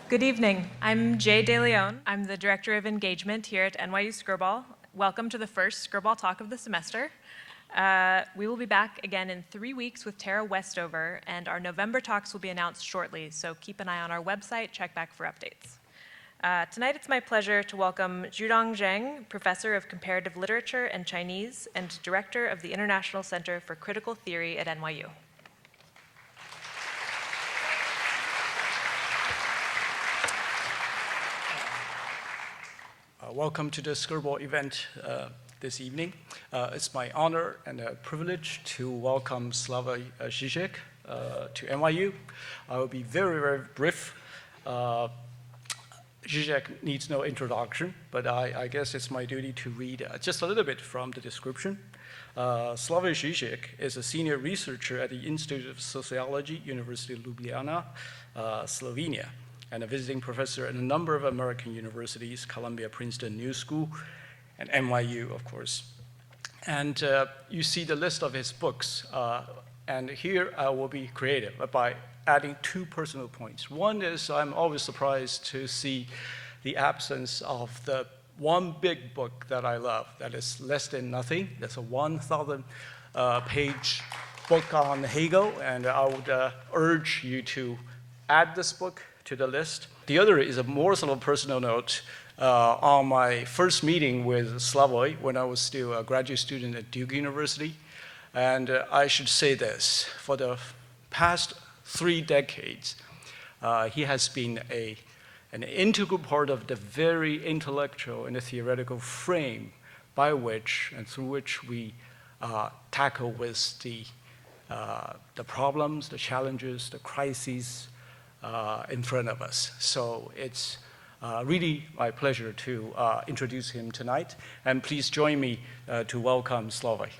Good evening. I'm Jay DeLeon. I'm the Director of Engagement here at NYU Skirball. Welcome to the first Skirball Talk of the semester. We will be back again in 3 weeks with Tara Westover, and our November talks will be announced shortly, so keep an eye on our website, check back for updates. Tonight it's my pleasure to welcome Zhudong Zheng, Professor of Comparative Literature and Chinese and Director of the International Center for Critical Theory at NYU. Welcome to the Skirball event this evening. It's my honor and a privilege to welcome Slavoj Žižek to NYU. I will be very, very brief. Žižek needs no introduction, but I guess it's my duty to read just a little bit from the description. Slavoj Žižek is a senior researcher at the Institute of Sociology, University of Ljubljana, Slovenia, and a visiting professor at a number of American universities, Columbia, Princeton, New School, and NYU, of course. And you see the list of his books. And here I will be creative by adding two personal points. One is I'm always surprised to see the absence of the one big book that I love that is Less Than Nothing. That's a 1,000-page book on Hegel, and I would urge you to add this book to the list. The other is a more sort of personal note. On my first meeting with Slavoj, when I was still a graduate student at Duke University, and I should say this, for the past 3 decades, he has been an integral part of the very intellectual and the theoretical frame by which and through which we tackle with the problems, the challenges, the crises in front of us. So it's really my pleasure to introduce him tonight, and please join me to welcome Slavoj.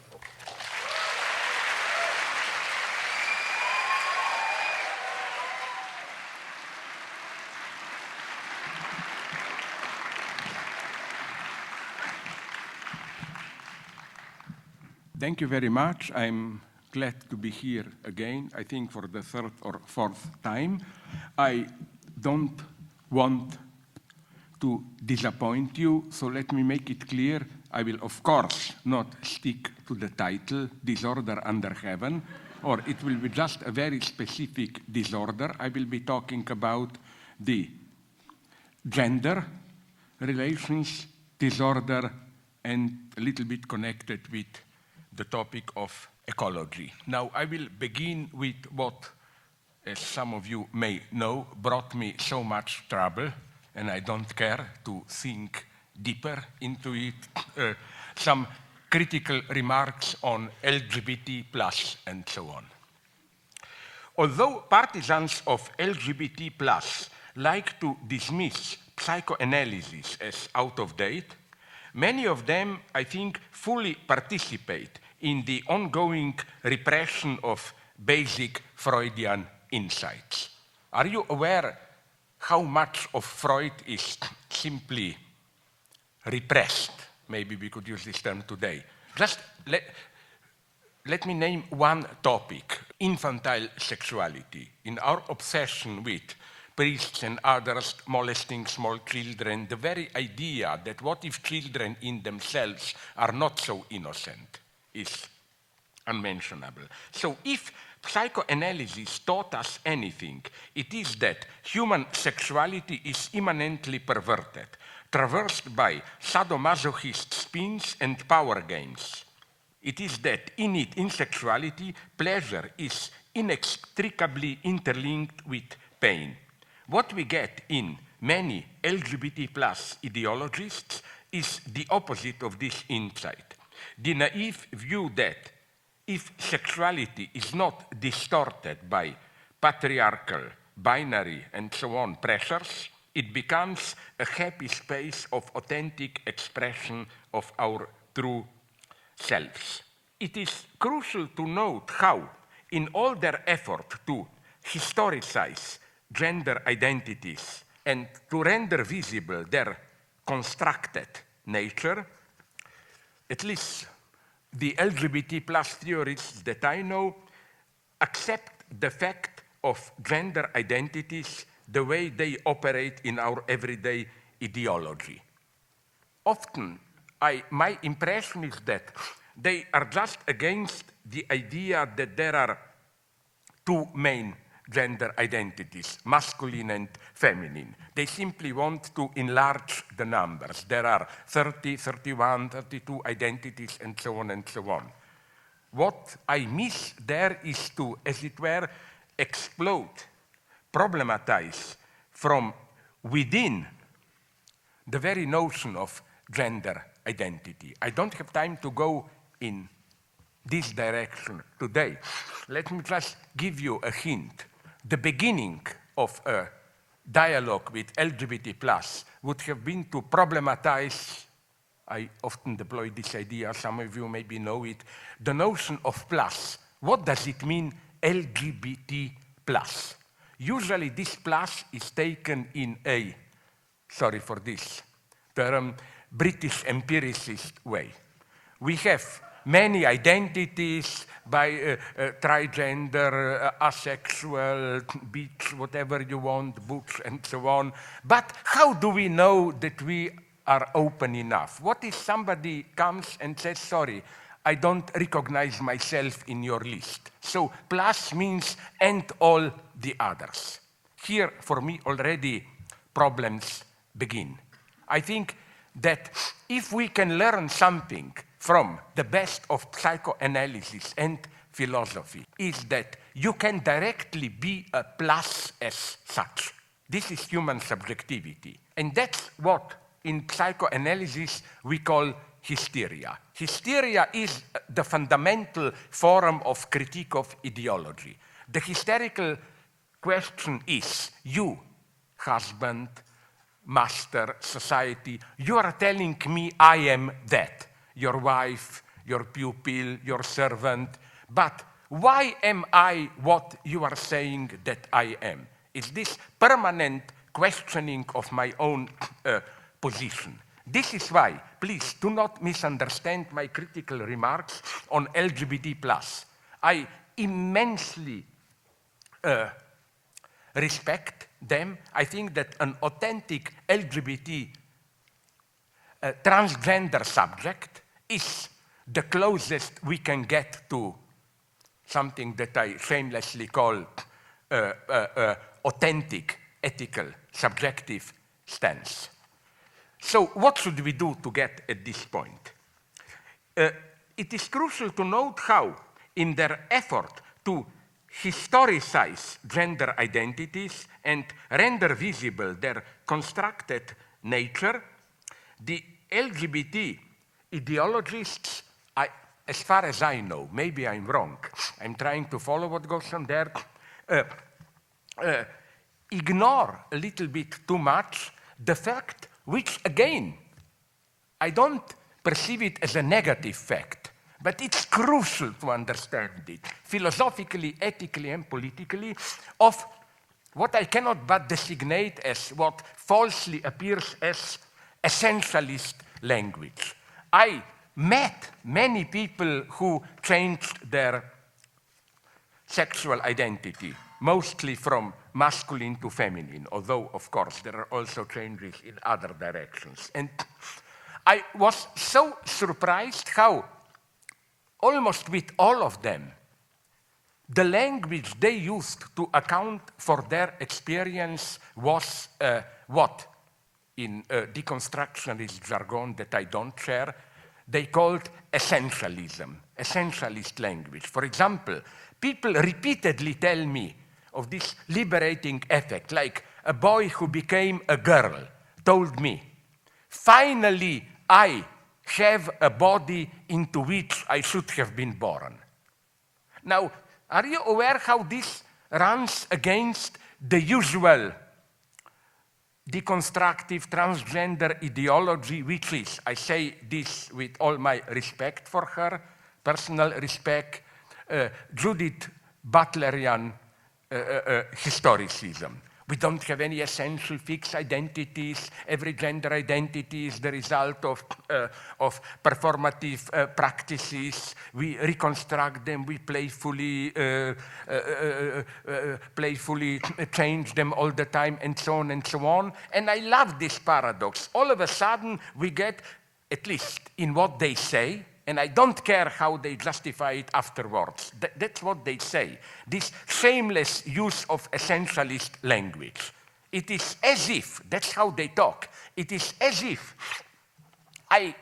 Thank you very much. I'm glad to be here again, I think for the 3rd or 4th time. I don't want to disappoint you, so let me make it clear. I will, of course, not stick to the title, Disorder Under Heaven, or it will be just a very specific disorder. I will be talking about the gender relations disorder and a little bit connected with the topic of ecology. Now, I will begin with what, as some of you may know, brought me so much trouble, and I don't care to think deeper into it, some critical remarks on LGBT+, and so on. Although partisans of LGBT+ like to dismiss psychoanalysis as out of date, many of them, I think, fully participate in the ongoing repression of basic Freudian insights. Are you aware how much of Freud is simply repressed? Maybe we could use this term today. Just let me name one topic: infantile sexuality. In our obsession with priests and others molesting small children, the very idea that what if children in themselves are not so innocent is unmentionable. So if psychoanalysis taught us anything, it is that human sexuality is immanently perverted, traversed by sadomasochist spins and power games. It is that in it, in sexuality, pleasure is inextricably interlinked with pain. What we get in many LGBT+ ideologists is the opposite of this insight. The naive view that if sexuality is not distorted by patriarchal, binary, and so on pressures, it becomes a happy space of authentic expression of our true selves. It is crucial to note how, in all their effort to historicize gender identities and to render visible their constructed nature, at least the LGBT+ theorists that I know accept the fact of gender identities the way they operate in our everyday ideology. Often, my impression is that they are just against the idea that there are two main gender identities, masculine and feminine. They simply want to enlarge the numbers. There are 30, 31, 32 identities, and so on and so on. What I miss there is to, as it were, explode, problematize from within the very notion of gender identity. I don't have time to go in this direction today. Let me just give you a hint. The beginning of a dialogue with LGBT+ would have been to problematize, I often deploy this idea, some of you maybe know it, the notion of plus. What does it mean, LGBT+? Usually this plus is taken in a, sorry for this term, British empiricist way. We have many identities by trigender, asexual, beach, whatever you want, books, and so on. But how do we know that we are open enough? What if somebody comes and says, sorry, I don't recognize myself in your list? So plus means and all the others. Here, for me, already problems begin. I think that if we can learn something from the best of psychoanalysis and philosophy, is that you can directly be a plus as such. This is human subjectivity. And that's what, in psychoanalysis, we call hysteria. Hysteria is the fundamental form of critique of ideology. The hysterical question is, you, husband, master, society, you are telling me I am that. Your wife, your pupil, your servant. But why am I what you are saying that I am? Is this permanent questioning of my own position? This is why, please do not misunderstand my critical remarks on LGBT+. I immensely respect them. I think that an authentic LGBT transgender subject is the closest we can get to something that I shamelessly call authentic, ethical, subjective stance. So what should we do to get at this point? It is crucial to note how, in their effort to historicize gender identities and render visible their constructed nature, the LGBT ideologists, as far as I know, maybe I'm wrong, I'm trying to follow what goes on there, ignore a little bit too much the fact, which again, I don't perceive it as a negative fact, but it's crucial to understand it, philosophically, ethically, and politically, of what I cannot but designate as what falsely appears as essentialist language. I met many people who changed their sexual identity, mostly from masculine to feminine, although, of course, there are also changes in other directions. And I was so surprised how, almost with all of them, the language they used to account for their experience was what, in deconstructionist jargon that I don't share, they called essentialism, essentialist language. For example, people repeatedly tell me of this liberating effect, like a boy who became a girl told me, finally I have a body into which I should have been born. Now, are you aware how this runs against the usual deconstructive transgender ideology, which is, I say this with all my respect for her, personal respect, Judith Butlerian historicism. We don't have any essential fixed identities. Every gender identity is the result of performative practices. We reconstruct them, we playfully change them all the time, and so on and so on. And I love this paradox. All of a sudden, we get, at least in what they say, and I don't care how they justify it afterwards. That's what they say. This shameless use of essentialist language. It is as if, that's how they talk, it is as if I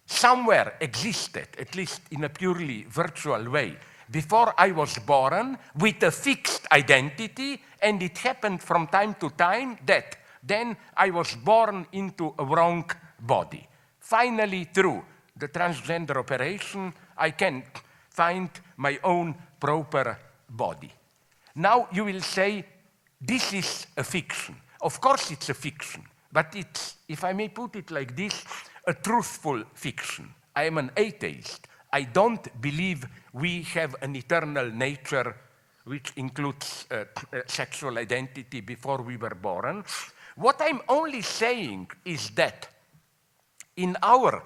somewhere existed, at least in a purely virtual way, before I was born with a fixed identity, and it happened from time to time that then I was born into a wrong body. Finally, through the transgender operation, I can find my own proper body. Now you will say, this is a fiction. Of course it's a fiction, but it's, if I may put it like this, a truthful fiction. I am an atheist. I don't believe we have an eternal nature which includes sexual identity before we were born. What I'm only saying is that in our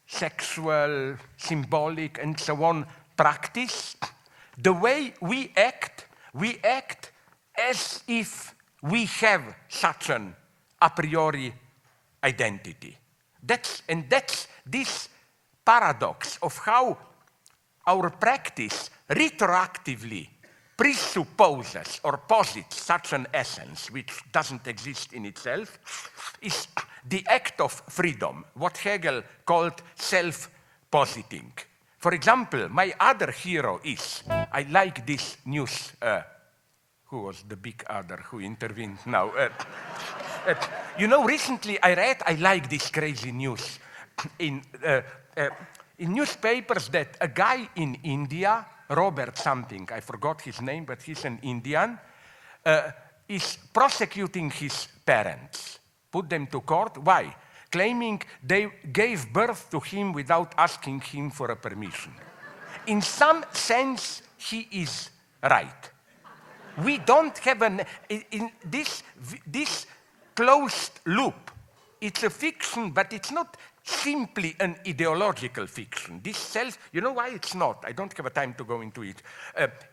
sexual, symbolic, and so on practice, the way we act as if we have such an a priori identity. That's this paradox of how our practice retroactively presupposes or posits such an essence which doesn't exist in itself, is the act of freedom, what Hegel called self-positing. For example, my other hero is, I like this news, who was the big other who intervened now? You know, recently I read, I like this crazy news in newspapers that a guy in India, Robert something, I forgot his name, but he's an Indian, is prosecuting his parents. Put them to court. Why? Claiming they gave birth to him without asking him for a permission. In some sense, he is right. We don't have in this closed loop. It's a fiction, but it's not simply an ideological fiction. This self, you know why it's not? I don't have a time to go into it.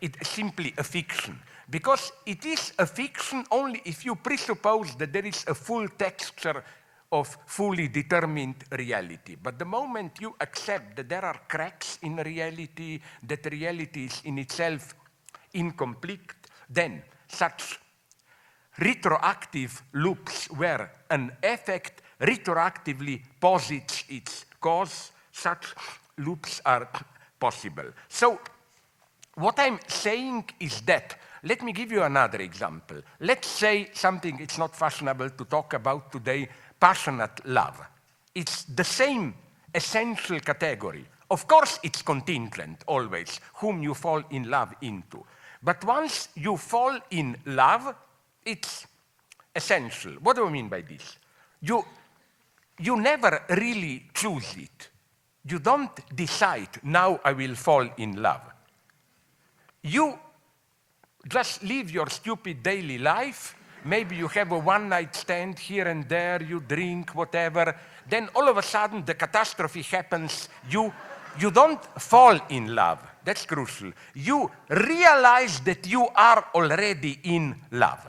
It's simply a fiction. Because it is a fiction only if you presuppose that there is a full texture of fully determined reality. But the moment you accept that there are cracks in reality, that reality is in itself incomplete, then such retroactive loops where an effect retroactively posits its cause, such loops are possible. So what I'm saying is that, let me give you another example. Let's say something it's not fashionable to talk about today, passionate love. It's the same essential category. Of course it's contingent always, whom you fall in love into. But once you fall in love, it's essential. What do I mean by this? You never really choose it. You don't decide, now I will fall in love. You just live your stupid daily life. Maybe you have a one-night stand here and there, you drink, whatever. Then all of a sudden the catastrophe happens. You don't fall in love. That's crucial. You realize that you are already in love.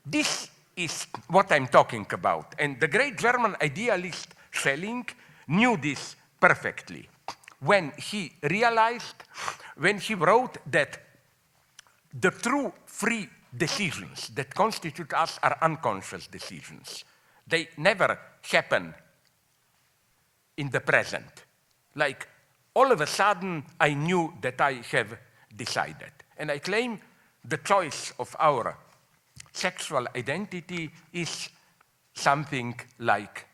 This is what I'm talking about. And the great German idealist Schelling knew this perfectly when he realized, when he wrote that the true free decisions that constitute us are unconscious decisions. They never happen in the present. Like, all of a sudden, I knew that I have decided. And I claim the choice of our sexual identity is something like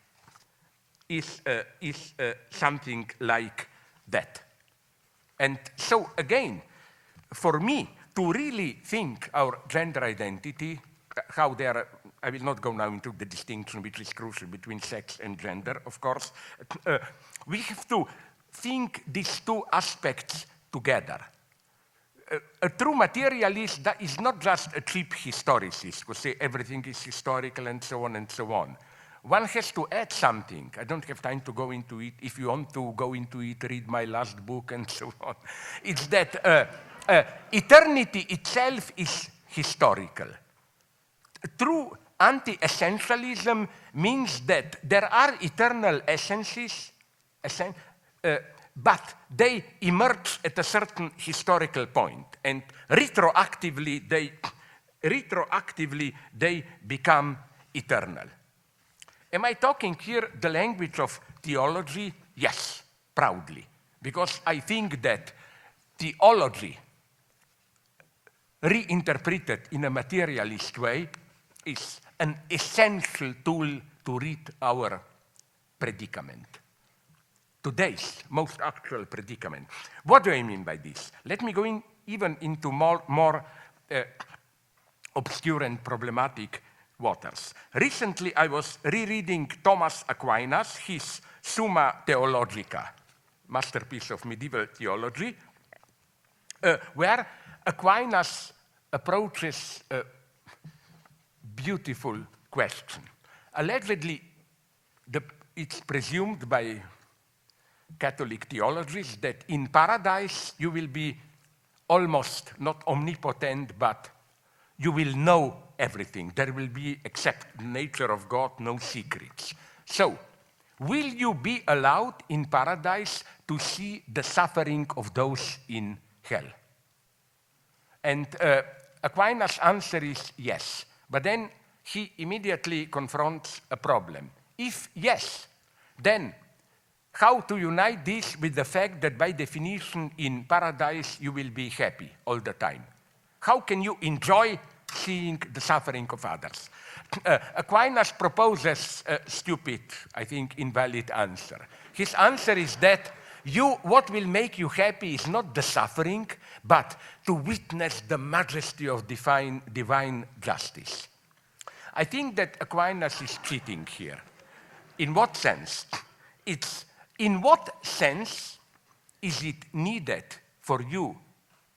something like that. And so again, for me to really think our gender identity, how they are, I will not go now into the distinction which is crucial between sex and gender, of course. We have to think these two aspects together. a true materialist that is not just a cheap historicist who say everything is historical and so on and so on. One has to add something. I don't have time to go into it. If you want to go into it, read my last book and so on. It's that eternity itself is historical. True anti-essentialism means that there are eternal essences, but they emerge at a certain historical point, and retroactively they become eternal. Am I talking here the language of theology? Yes, proudly, because I think that theology, reinterpreted in a materialist way, is an essential tool to read our predicament. Today's most actual predicament. What do I mean by this? Let me go even into more obscure and problematic waters. Recently, I was rereading Thomas Aquinas, his Summa Theologica, masterpiece of medieval theology, where Aquinas approaches a beautiful question. Allegedly, it's presumed by Catholic theologies that in paradise you will be almost not omnipotent, but you will know everything. There will be, except the nature of God, no secrets. So, will you be allowed in paradise to see the suffering of those in hell? And Aquinas' answer is yes. But then he immediately confronts a problem. If yes, then how to unite this with the fact that by definition in paradise you will be happy all the time? How can you enjoy seeing the suffering of others? Aquinas proposes a stupid, I think, invalid answer. His answer is that what will make you happy is not the suffering, but to witness the majesty of divine justice. I think that Aquinas is cheating here. In what sense? In what sense is it needed for you,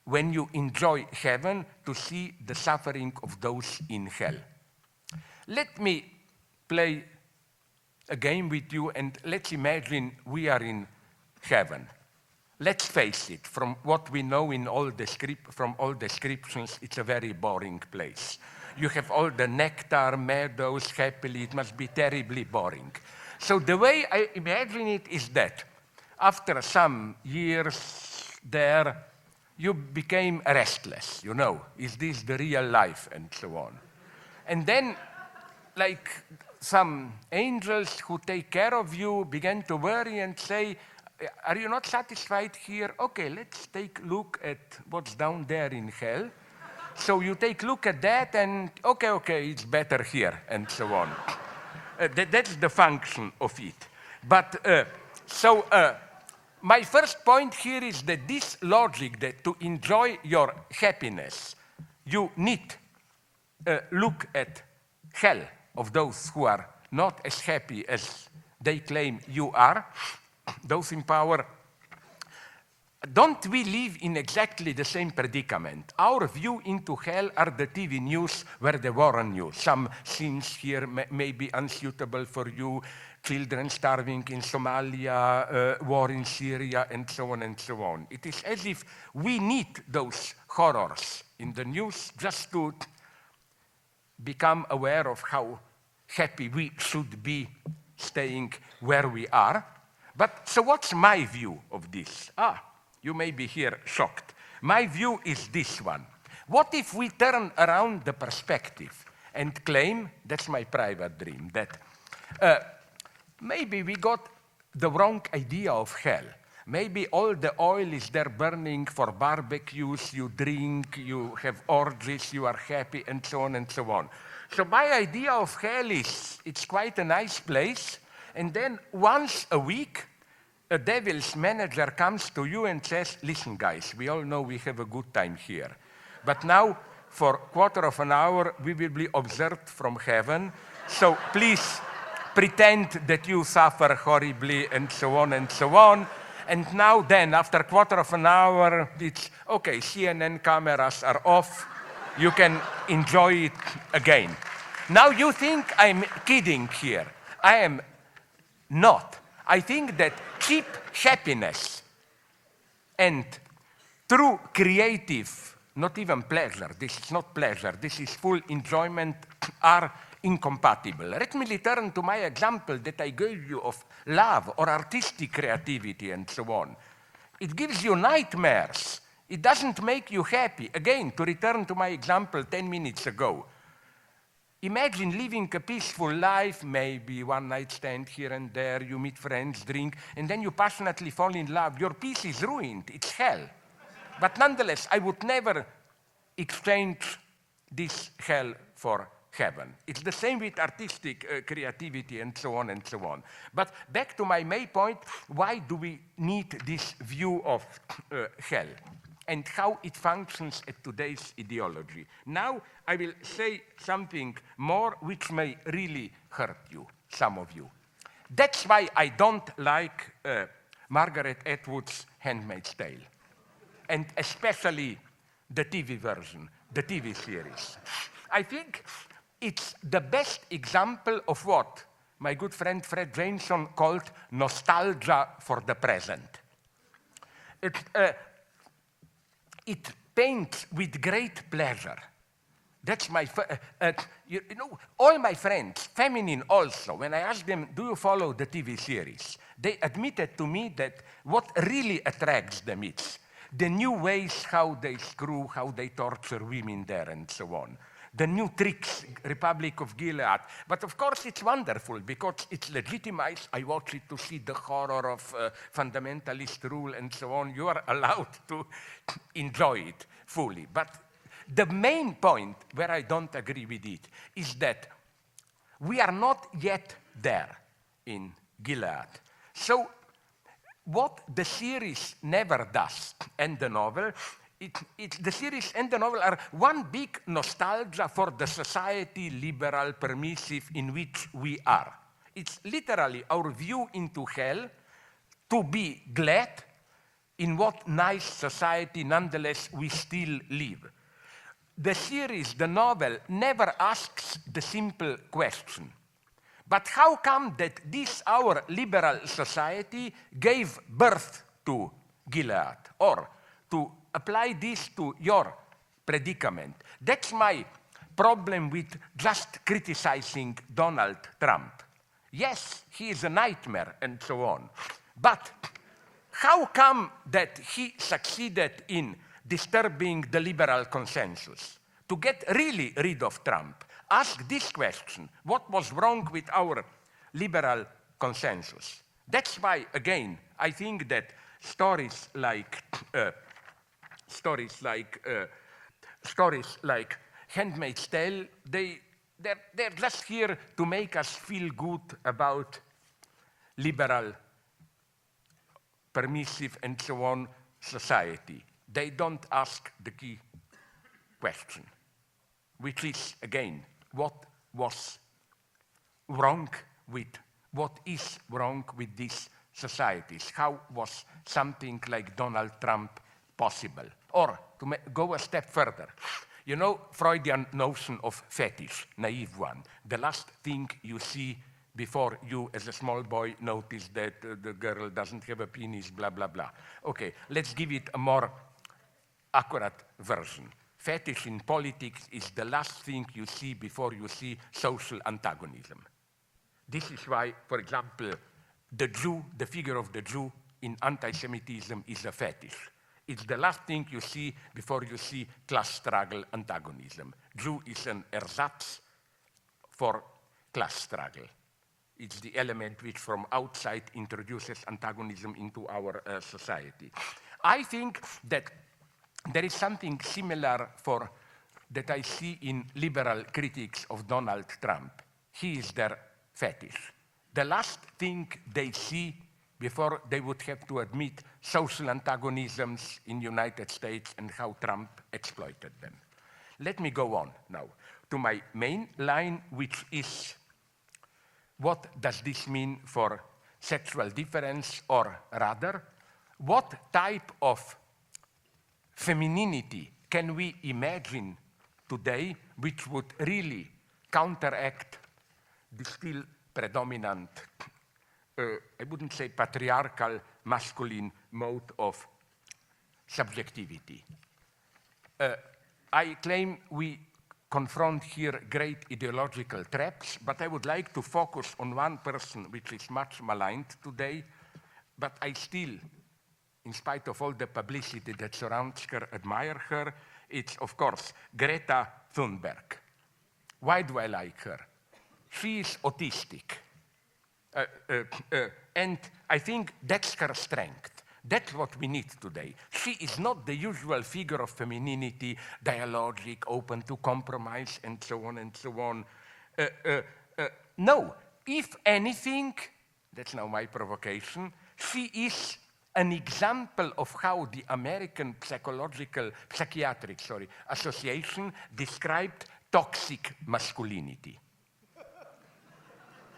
when you enjoy heaven, to see the suffering of those in hell? Let me play a game with you, and let's imagine we are in heaven. Let's face it, from what we know from all descriptions, it's a very boring place. You have all the nectar, meadows, happily, it must be terribly boring. So the way I imagine it is that after some years there, you became restless, you know, is this the real life, and so on. And then, like some angels who take care of you began to worry and say, are you not satisfied here? Okay, let's take a look at what's down there in hell. So you take a look at that and, okay, it's better here, and so on. That's the function of it. But my first point here is that this logic that to enjoy your happiness, you need look at hell of those who are not as happy as they claim you are, those in power. Don't we live in exactly the same predicament? Our view into hell are the TV news where they warn you. Some scenes here may be unsuitable for you, children starving in Somalia, war in Syria, and so on and so on. It is as if we need those horrors in the news just to become aware of how happy we should be staying where we are. But so what's my view of this? You may be here shocked. My view is this one. What if we turn around the perspective and claim, that's my private dream, that maybe we got the wrong idea of hell. Maybe all the oil is there burning for barbecues, you drink, you have orgies, you are happy, and so on and so on. So my idea of hell is, it's quite a nice place, and then once a week, a devil's manager comes to you and says, listen guys, we all know we have a good time here. But now, for a quarter of an hour, we will be observed from heaven. So please pretend that you suffer horribly, and so on and so on. And now then, after a quarter of an hour, it's, okay, CNN cameras are off. You can enjoy it again. Now you think I'm kidding here. I am not. I think that cheap happiness and true creative, not even pleasure, this is not pleasure, this is full enjoyment, are incompatible. Let me return to my example that I gave you of love or artistic creativity and so on. It gives you nightmares. It doesn't make you happy. Again, to return to my example 10 minutes ago, imagine living a peaceful life, maybe one night stand here and there, you meet friends, drink, and then you passionately fall in love. Your peace is ruined. It's hell. But nonetheless, I would never exchange this hell for heaven. It's the same with artistic creativity and so on and so on. But back to my main point, why do we need this view of hell and how it functions at today's ideology? Now I will say something more which may really hurt you, some of you. That's why I don't like Margaret Atwood's Handmaid's Tale, and especially the TV version, the TV series. I think it's the best example of what my good friend Fred Jameson called nostalgia for the present. It paints with great pleasure. That's my, you know, all my friends, feminine also, when I asked them, do you follow the TV series? They admitted to me that what really attracts them is the new ways how they screw, how they torture women there and so on. The new tricks, Republic of Gilead. But of course it's wonderful because it's legitimized. I watch it to see the horror of fundamentalist rule and so on. You are allowed to enjoy it fully. But the main point where I don't agree with it is that we are not yet there in Gilead. So what the series never does, and the novel, the series and the novel are one big nostalgia for the society, liberal, permissive, in which we are. It's literally our view into hell to be glad in what nice society, nonetheless, we still live. The series, the novel, never asks the simple question, but how come that this our liberal society gave birth to Gilead? Or to apply this to your predicament. That's my problem with just criticizing Donald Trump. Yes, he is a nightmare and so on. But how come that he succeeded in disturbing the liberal consensus? To get really rid of Trump, ask this question: what was wrong with our liberal consensus? That's why, again, I think that stories like Handmaid's Tale, they're just here to make us feel good about liberal, permissive, and so on society. They don't ask the key question, which is, again, what is wrong with these societies? How was something like Donald Trump possible? Or to go a step further, you know, Freudian notion of fetish, naive one. The last thing you see before you, as a small boy, notice that the girl doesn't have a penis, blah, blah, blah. Okay, let's give it a more accurate version. Fetish in politics is the last thing you see before you see social antagonism. This is why, for example, the Jew, the figure of the Jew in anti-Semitism is a fetish. It's the last thing you see before you see class struggle antagonism. Jew is an ersatz for class struggle. It's the element which from outside introduces antagonism into our society. I think that there is something similar that I see in liberal critics of Donald Trump. He is their fetish. The last thing they see before they would have to admit social antagonisms in the United States and how Trump exploited them. Let me go on now to my main line, which is, what does this mean for sexual difference, or rather, what type of femininity can we imagine today which would really counteract the still predominant, I wouldn't say patriarchal, masculine mode of subjectivity? I claim we confront here great ideological traps, but I would like to focus on one person which is much maligned today, but I still, in spite of all the publicity that surrounds her, admire her. It's, of course, Greta Thunberg. Why do I like her? She is autistic. And I think that's her strength. That's what we need today. She is not the usual figure of femininity, dialogic, open to compromise, and so on and so on. No, if anything, that's now my provocation, she is an example of how the American Psychiatric Association described toxic masculinity.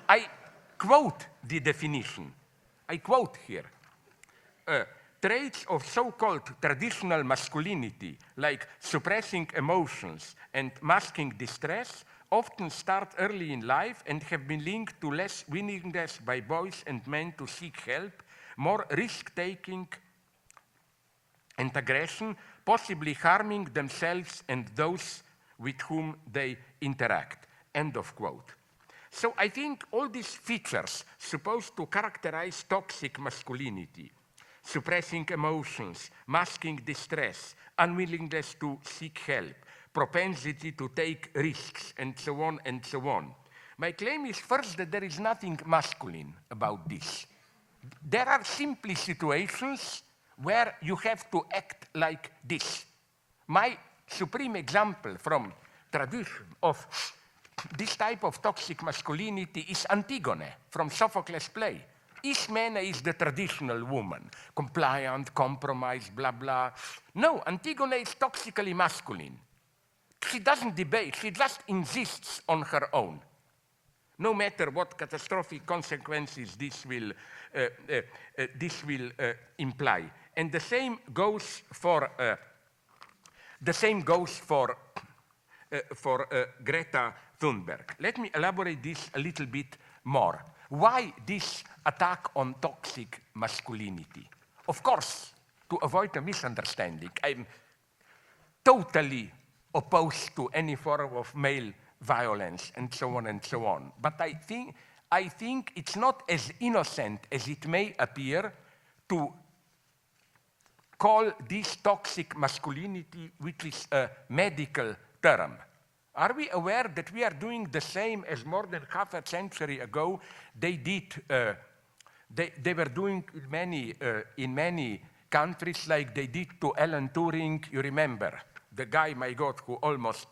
I quote the definition. I quote here. Traits of so-called traditional masculinity, like suppressing emotions and masking distress, often start early in life and have been linked to less willingness by boys and men to seek help, more risk-taking and aggression, possibly harming themselves and those with whom they interact. End of quote. So I think all these features supposed to characterize toxic masculinity, suppressing emotions, masking distress, unwillingness to seek help, propensity to take risks, and so on and so on. My claim is first that there is nothing masculine about this. There are simply situations where you have to act like this. My supreme example from tradition of this type of toxic masculinity is Antigone from Sophocles' play. Ismene is the traditional woman, compliant, compromised, blah, blah. No, Antigone is toxically masculine. She doesn't debate, she just insists on her own, no matter what catastrophic consequences this will imply. And the same goes for Greta Thunberg. Let me elaborate this a little bit more. Why this attack on toxic masculinity? Of course, to avoid a misunderstanding, I'm totally opposed to any form of male violence and so on and so on. But I think it's not as innocent as it may appear to call this toxic masculinity, which is a medical term. Are we aware that we are doing the same as more than half a century ago they did? They were doing in many countries, like they did to Alan Turing. You remember the guy, my God, who almost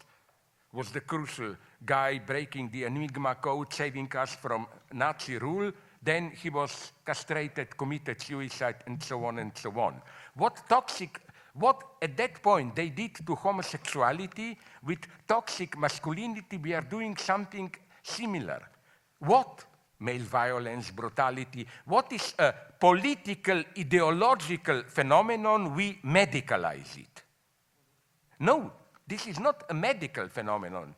was the crucial guy breaking the Enigma code, saving us from Nazi rule. Then he was castrated, committed suicide, and so on and so on. What at that point they did to homosexuality, with toxic masculinity, we are doing something similar. What? Male violence, brutality. What is a political, ideological phenomenon? We medicalize it. No, this is not a medical phenomenon,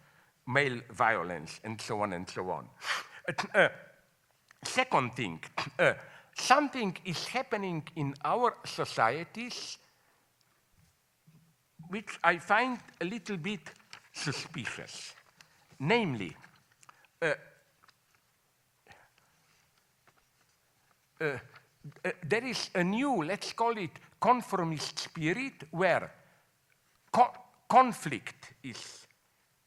male violence, and so on and so on. Second thing, something is happening in our societies which I find a little bit suspicious. Namely, there is a new, let's call it, conformist spirit where conflict is,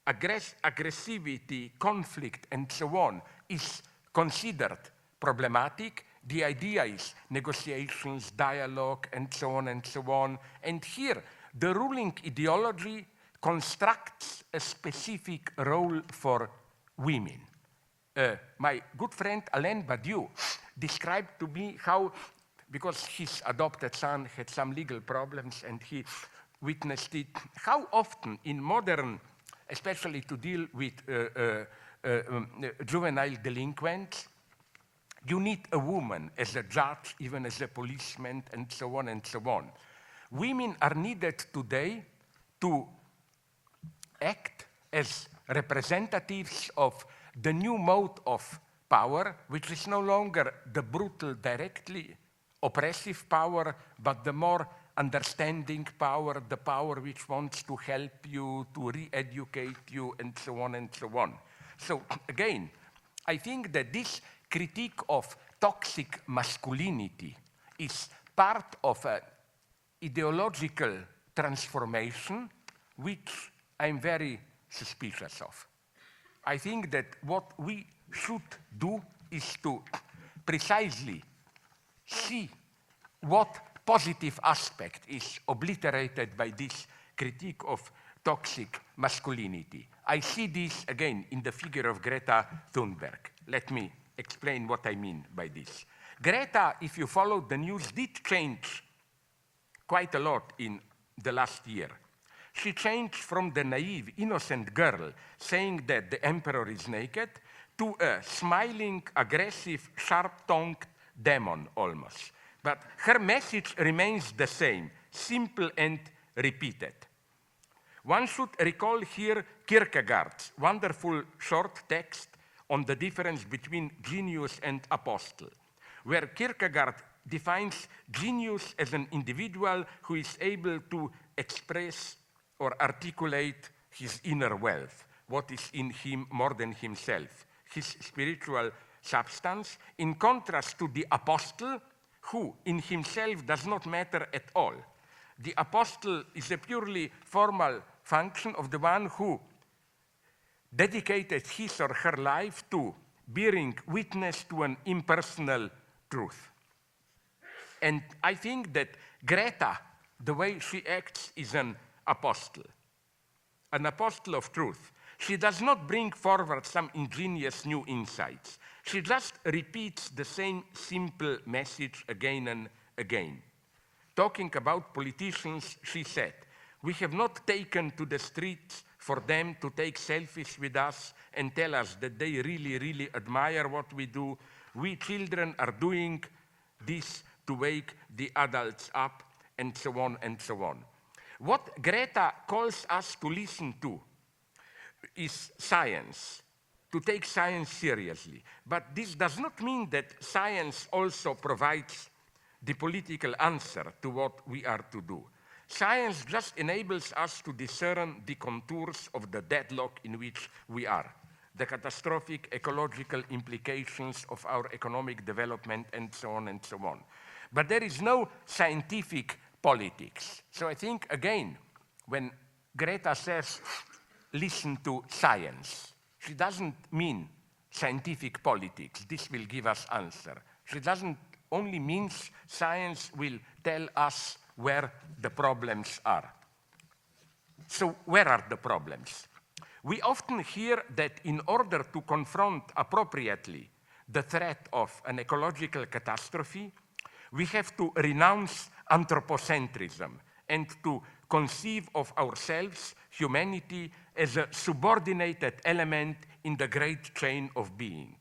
aggressivity, conflict, and so on, is considered problematic. The idea is negotiations, dialogue, and so on and so on. And here, the ruling ideology constructs a specific role for women. My good friend Alain Badiou described to me how, because his adopted son had some legal problems and he witnessed it, how often in modern, especially to deal with juvenile delinquents, You need a woman as a judge, even as a policeman, and so on and so on. Women are needed today to act as representatives of the new mode of power, which is no longer the brutal, directly oppressive power, but the more understanding power, the power which wants to help you, to re-educate you, and so on and so on. So again, I think that this critique of toxic masculinity is part of an ideological transformation which I'm very suspicious of. I think that what we should do is to precisely see what positive aspect is obliterated by this critique of toxic masculinity. I see this again in the figure of Greta Thunberg. Let me explain what I mean by this. Greta, if you followed the news, did change quite a lot in the last year. She changed from the naive, innocent girl saying that the emperor is naked to a smiling, aggressive, sharp-tongued demon almost. But her message remains the same, simple and repeated. One should recall here Kierkegaard's wonderful short text on the difference between genius and apostle, where Kierkegaard defines genius as an individual who is able to express or articulate his inner wealth, what is in him more than himself, his spiritual substance, in contrast to the apostle, who in himself does not matter at all. The apostle is a purely formal function of the one who dedicated his or her life to bearing witness to an impersonal truth. And I think that Greta, the way she acts, is an apostle of truth. She does not bring forward some ingenious new insights. She just repeats the same simple message again and again. Talking about politicians, she said, "We have not taken to the streets for them to take selfies with us and tell us that they really, really admire what we do. We children are doing this to wake the adults up," and so on and so on. What Greta calls us to listen to is science, to take science seriously. But this does not mean that science also provides the political answer to what we are to do. Science just enables us to discern the contours of the deadlock in which we are, the catastrophic ecological implications of our economic development, and so on and so on. But there is no scientific politics. So I think, again, when Greta says, listen to science, she doesn't mean scientific politics. This will give us answer. She doesn't only mean science will tell us where the problems are. So where are the problems? We often hear that in order to confront appropriately the threat of an ecological catastrophe, we have to renounce anthropocentrism and to conceive of ourselves, humanity, as a subordinated element in the great chain of being.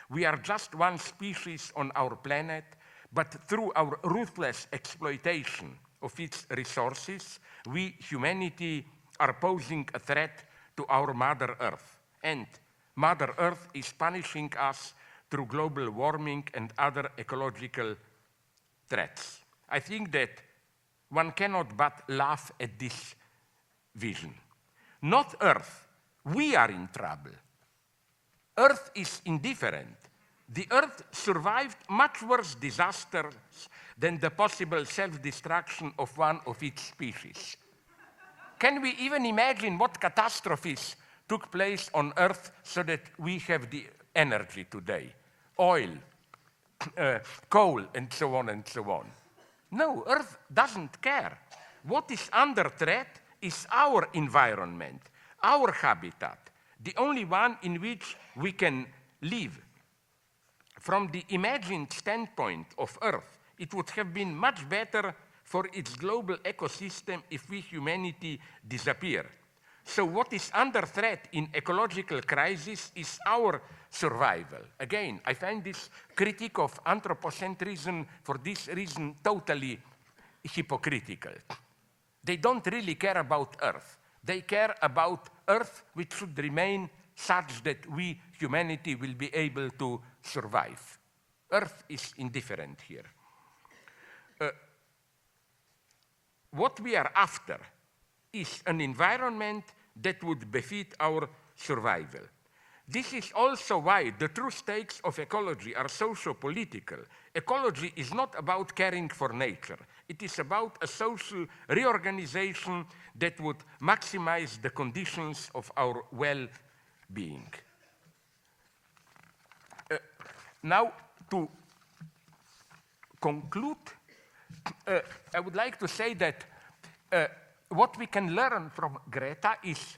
We are just one species on our planet, but through our ruthless exploitation of its resources, we, humanity, are posing a threat to our Mother Earth. And Mother Earth is punishing us through global warming and other ecological threats. I think that one cannot but laugh at this vision. Not Earth. We are in trouble. Earth is indifferent. The Earth survived much worse disasters than the possible self-destruction of one of its species. Can we even imagine what catastrophes took place on Earth so that we have the energy today? Oil, coal, and so on and so on. No, Earth doesn't care. What is under threat is our environment, our habitat, the only one in which we can live. From the imagined standpoint of Earth, it would have been much better for its global ecosystem if we, humanity, disappear. So what is under threat in ecological crisis is our survival. Again, I find this critique of anthropocentrism for this reason totally hypocritical. They don't really care about Earth. They care about Earth, which should remain such that we, humanity, will be able to survive. Earth is indifferent here. What we are after is an environment that would befit our survival. This is also why the true stakes of ecology are socio-political. Ecology is not about caring for nature. It is about a social reorganization that would maximize the conditions of our well-being. Now, to conclude, I would like to say that what we can learn from Greta is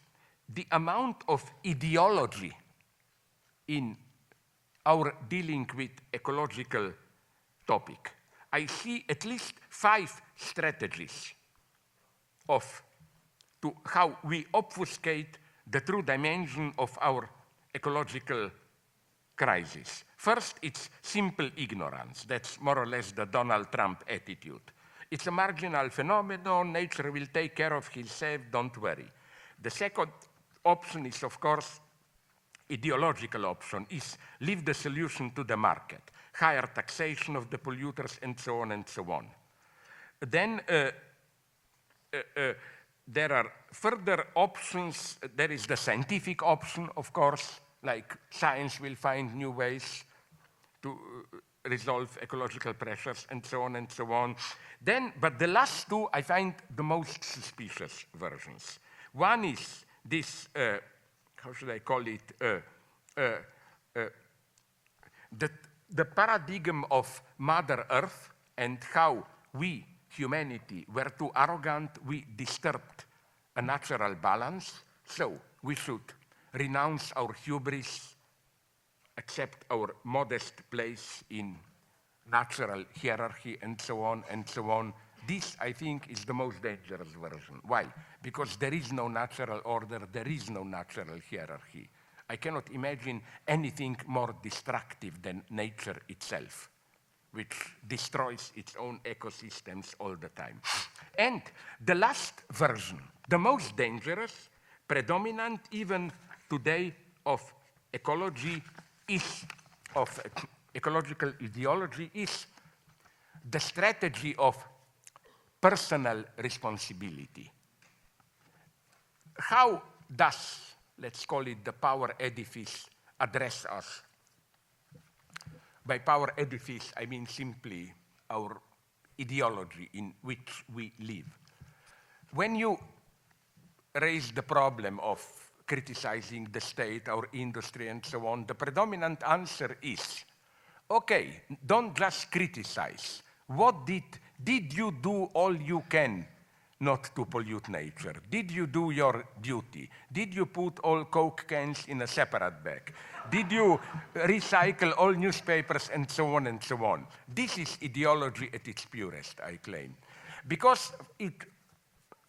the amount of ideology in our dealing with ecological topic. I see at least 5 strategies to how we obfuscate the true dimension of our ecological crisis. First, it's simple ignorance. That's more or less the Donald Trump attitude. It's a marginal phenomenon. Nature will take care of itself, don't worry. The second option is, of course, ideological option, is leave the solution to the market, higher taxation of the polluters, and so on and so on. Then there are further options. There is the scientific option, of course, like science will find new ways to resolve ecological pressures, and so on and so on. Then, but the last two I find the most suspicious versions. One is this, how should I call it, the paradigm of Mother Earth and how we, humanity, were too arrogant, we disturbed a natural balance, so we should renounce our hubris, accept our modest place in natural hierarchy, and so on and so on. This, I think, is the most dangerous version. Why? Because there is no natural order, there is no natural hierarchy. I cannot imagine anything more destructive than nature itself, which destroys its own ecosystems all the time. And the last version, the most dangerous, predominant even today of ecology is, of ecological ideology, is the strategy of personal responsibility. How does, let's call it the power edifice, address us? By power edifice, I mean simply our ideology in which we live. When you raise the problem of criticizing the state, our industry, and so on, the predominant answer is, okay, don't just criticize. What did you do all you can not to pollute nature? Did you do your duty? Did you put all Coke cans in a separate bag? Did you recycle all newspapers, and so on and so on? This is ideology at its purest, I claim, because it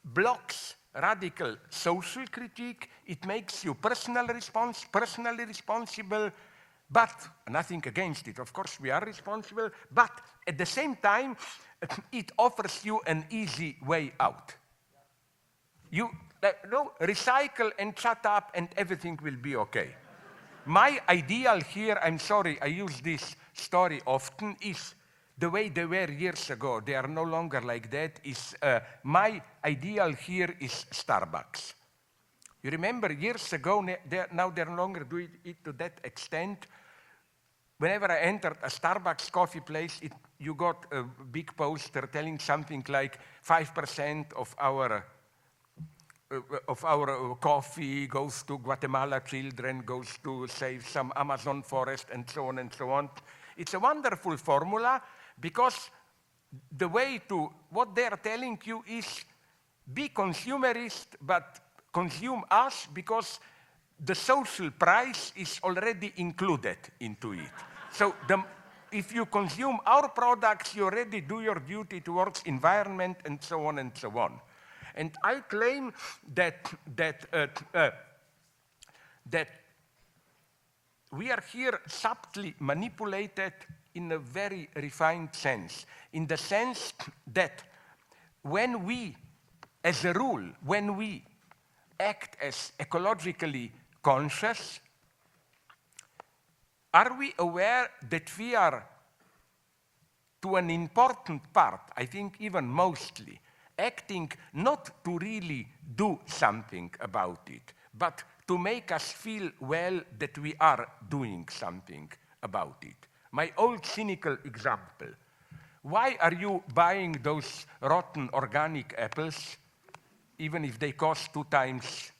blocks radical social critique, it makes you personally responsible, but nothing against it. Of course, we are responsible, but at the same time, it offers you an easy way out. You recycle and shut up and everything will be okay. My ideal here, I'm sorry, I use this story often, is the way they were years ago. They are no longer like that. My ideal here is Starbucks. You remember years ago, now they're no longer doing it to that extent. Whenever I entered a Starbucks coffee place, you got a big poster telling something like 5% of our coffee goes to Guatemala children, goes to save some Amazon forest, and so on and so on. It's a wonderful formula because the way to, what they're telling you is be consumerist, but consume us because the social price is already included into it. So if you consume our products, you already do your duty towards environment, and so on and so on. And I claim that we are here subtly manipulated in a very refined sense, in the sense that when we, as a rule, when we act as ecologically conscious, are we aware that we are, to an important part, I think even mostly, acting not to really do something about it, but to make us feel well that we are doing something about it? My old cynical example: why are you buying those rotten organic apples, even if they cost 2 times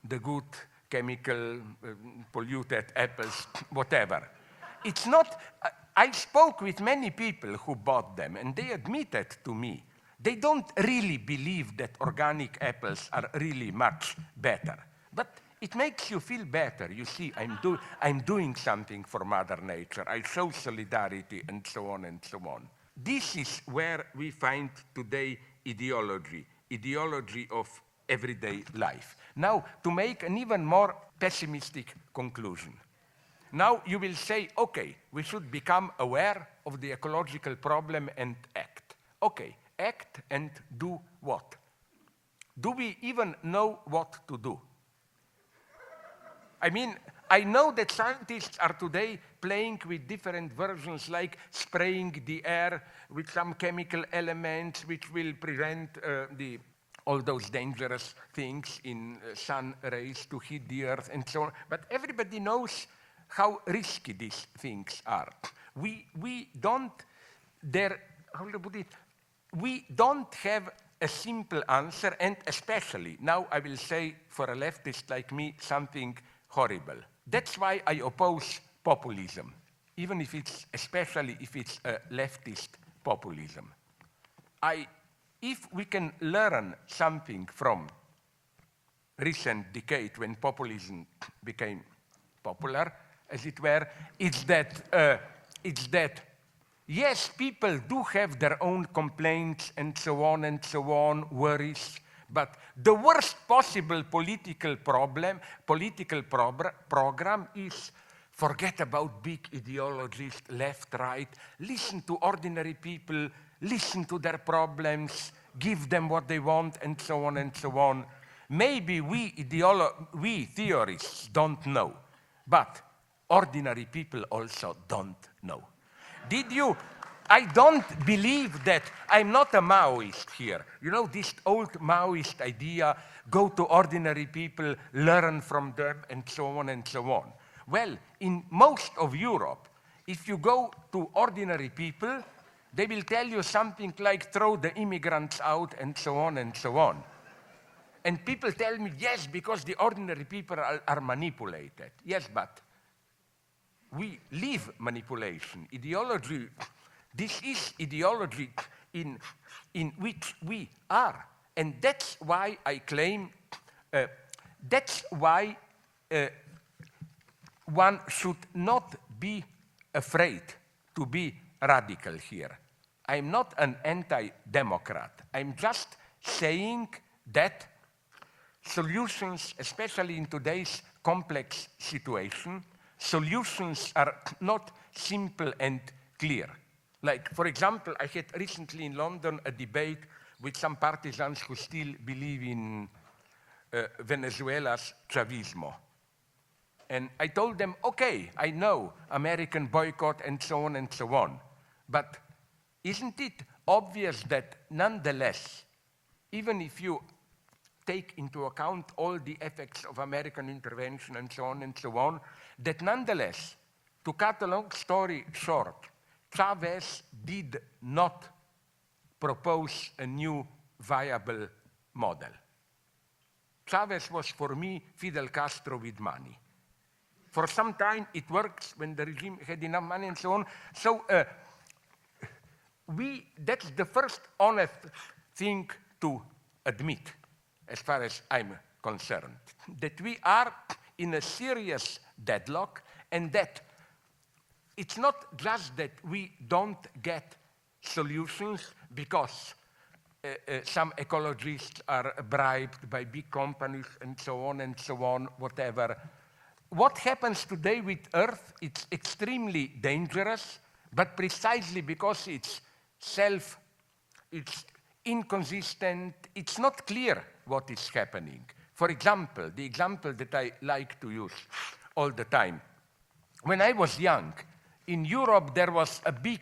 the good chemical polluted apples, whatever? It's not, I spoke with many people who bought them, and they admitted to me, they don't really believe that organic apples are really much better. But it makes you feel better. You see, I'm doing something for Mother Nature. I show solidarity, and so on and so on. This is where we find today ideology of everyday life. Now, to make an even more pessimistic conclusion. Now you will say, okay, we should become aware of the ecological problem and act. Okay, act and do what? Do we even know what to do? I mean, I know that scientists are today playing with different versions, like spraying the air with some chemical elements which will prevent all those dangerous things in sun rays to hit the earth and so on. But everybody knows how risky these things are. We don't how to put it? We don't have a simple answer, and especially, now I will say for a leftist like me something horrible. That's why I oppose populism, even if it's, especially if it's a leftist populism. If we can learn something from recent decade when populism became popular, as it were, it's that yes, people do have their own complaints and so on, worries, but the worst possible political program is forget about big ideologies, left, right, listen to ordinary people, listen to their problems, give them what they want, and so on and so on. Maybe we theorists don't know, but ordinary people also don't know. I don't believe that, I'm not a Maoist here. You know, this old Maoist idea, go to ordinary people, learn from them, and so on and so on. Well, in most of Europe, if you go to ordinary people, they will tell you something like throw the immigrants out and so on and so on. And people tell me, yes, because the ordinary people are manipulated. Yes, but we live manipulation. Ideology, this is ideology in which we are. And that's why I claim, that's why one should not be afraid to be radical here. I'm not an anti-democrat. I'm just saying that solutions, especially in today's complex situation, solutions are not simple and clear. Like, for example, I had recently in London a debate with some partisans who still believe in Venezuela's Chavismo. And I told them, okay, I know American boycott and so on, but isn't it obvious that nonetheless, even if you take into account all the effects of American intervention and so on, that nonetheless, to cut a long story short, Chavez did not propose a new viable model. Chavez was, for me, Fidel Castro with money. For some time, it works when the regime had enough money and so on. So that's the first honest thing to admit, as far as I'm concerned, that we are in a serious deadlock, and that it's not just that we don't get solutions because some ecologists are bribed by big companies and so on, whatever. what happens today with Earth, it's extremely dangerous, but precisely because it's inconsistent, it's not clear what is happening. For example, the example that I like to use all the time. When I was young, in Europe there was a big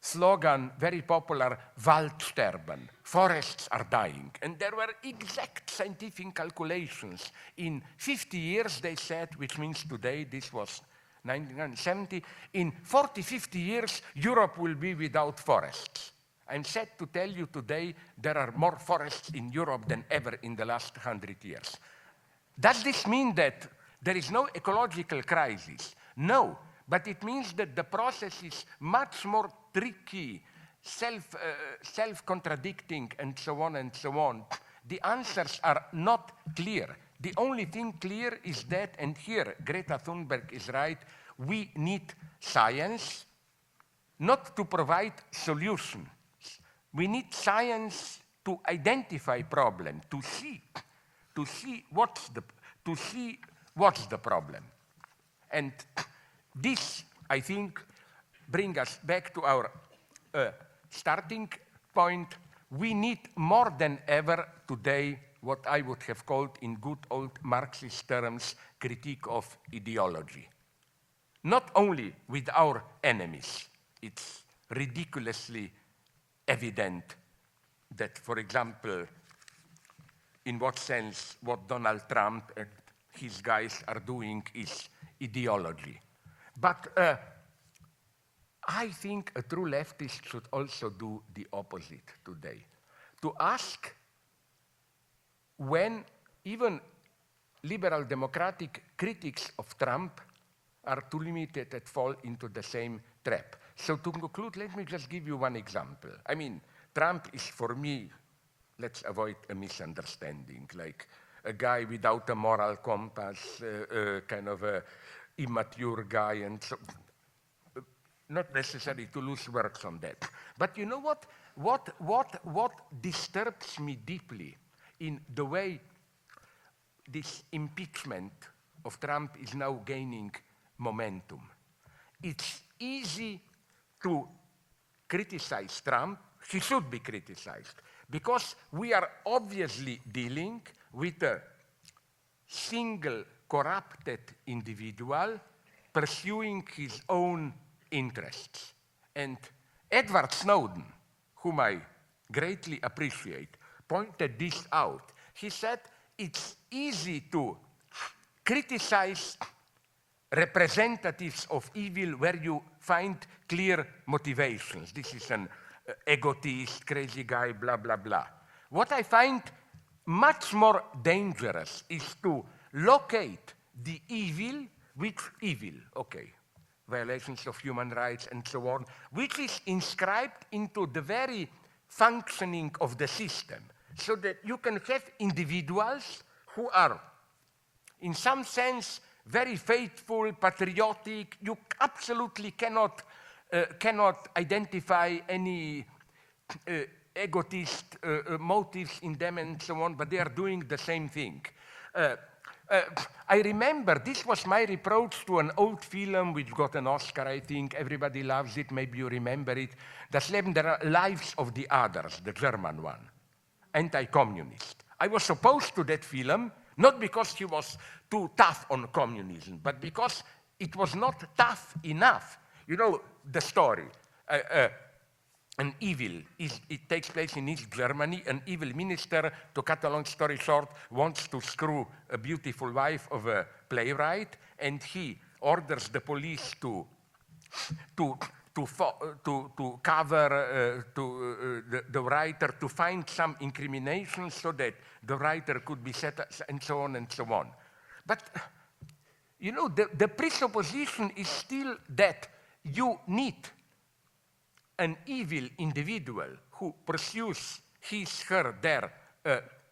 slogan, very popular, Waldsterben, forests are dying. And there were exact scientific calculations. In 50 years, they said, which means today, this was 1970, in 40, 50 years, Europe will be without forests. I'm sad to tell you today, there are more forests in Europe than ever in the last 100 years. Does this mean that there is no ecological crisis? No, but it means that the process is much more tricky, self-contradicting, and so on and so on. The answers are not clear. The only thing clear is that, and here Greta Thunberg is right, we need science, not to provide solutions. We need science to identify problem, to see what's the problem. And this, I think, brings us back to our starting point. We need more than ever today what I would have called in good old Marxist terms, critique of ideology. Not only with our enemies. It's ridiculously evident that, for example, in what sense what Donald Trump and his guys are doing is ideology. But I think a true leftist should also do the opposite today. To ask when even liberal democratic critics of Trump are too limited and fall into the same trap. So to conclude, let me just give you one example. I mean, Trump is for me, let's avoid a misunderstanding, like a guy without a moral compass, kind of a immature guy, and so, not necessary to lose words on that. But you know what disturbs me deeply in the way this impeachment of Trump is now gaining momentum? It's easy to criticize Trump. He should be criticized because we are obviously dealing with a single corrupted individual pursuing his own interests. And Edward Snowden, whom I greatly appreciate, pointed this out. He said it's easy to criticize representatives of evil where you find clear motivations. This is an egotist, crazy guy, blah, blah, blah. What I find much more dangerous is to locate the evil, okay, violations of human rights and so on, which is inscribed into the very functioning of the system, so that you can have individuals who are, in some sense, very faithful, patriotic. You absolutely cannot identify any egotist motives in them and so on, but they are doing the same thing. I remember, this was my reproach to an old film which got an Oscar, I think. Everybody loves it, maybe you remember it. Das Leben der Lives of the Others, the German one, anti-communist. I was opposed to that film, not because he was too tough on communism, but because it was not tough enough. You know the story. It takes place in East Germany. An evil minister, to cut a long story short, wants to screw a beautiful wife of a playwright, and he orders the police to cover the writer, to find some incrimination so that the writer could be set, and so on and so on. But, you know, the presupposition is still that you need an evil individual who pursues their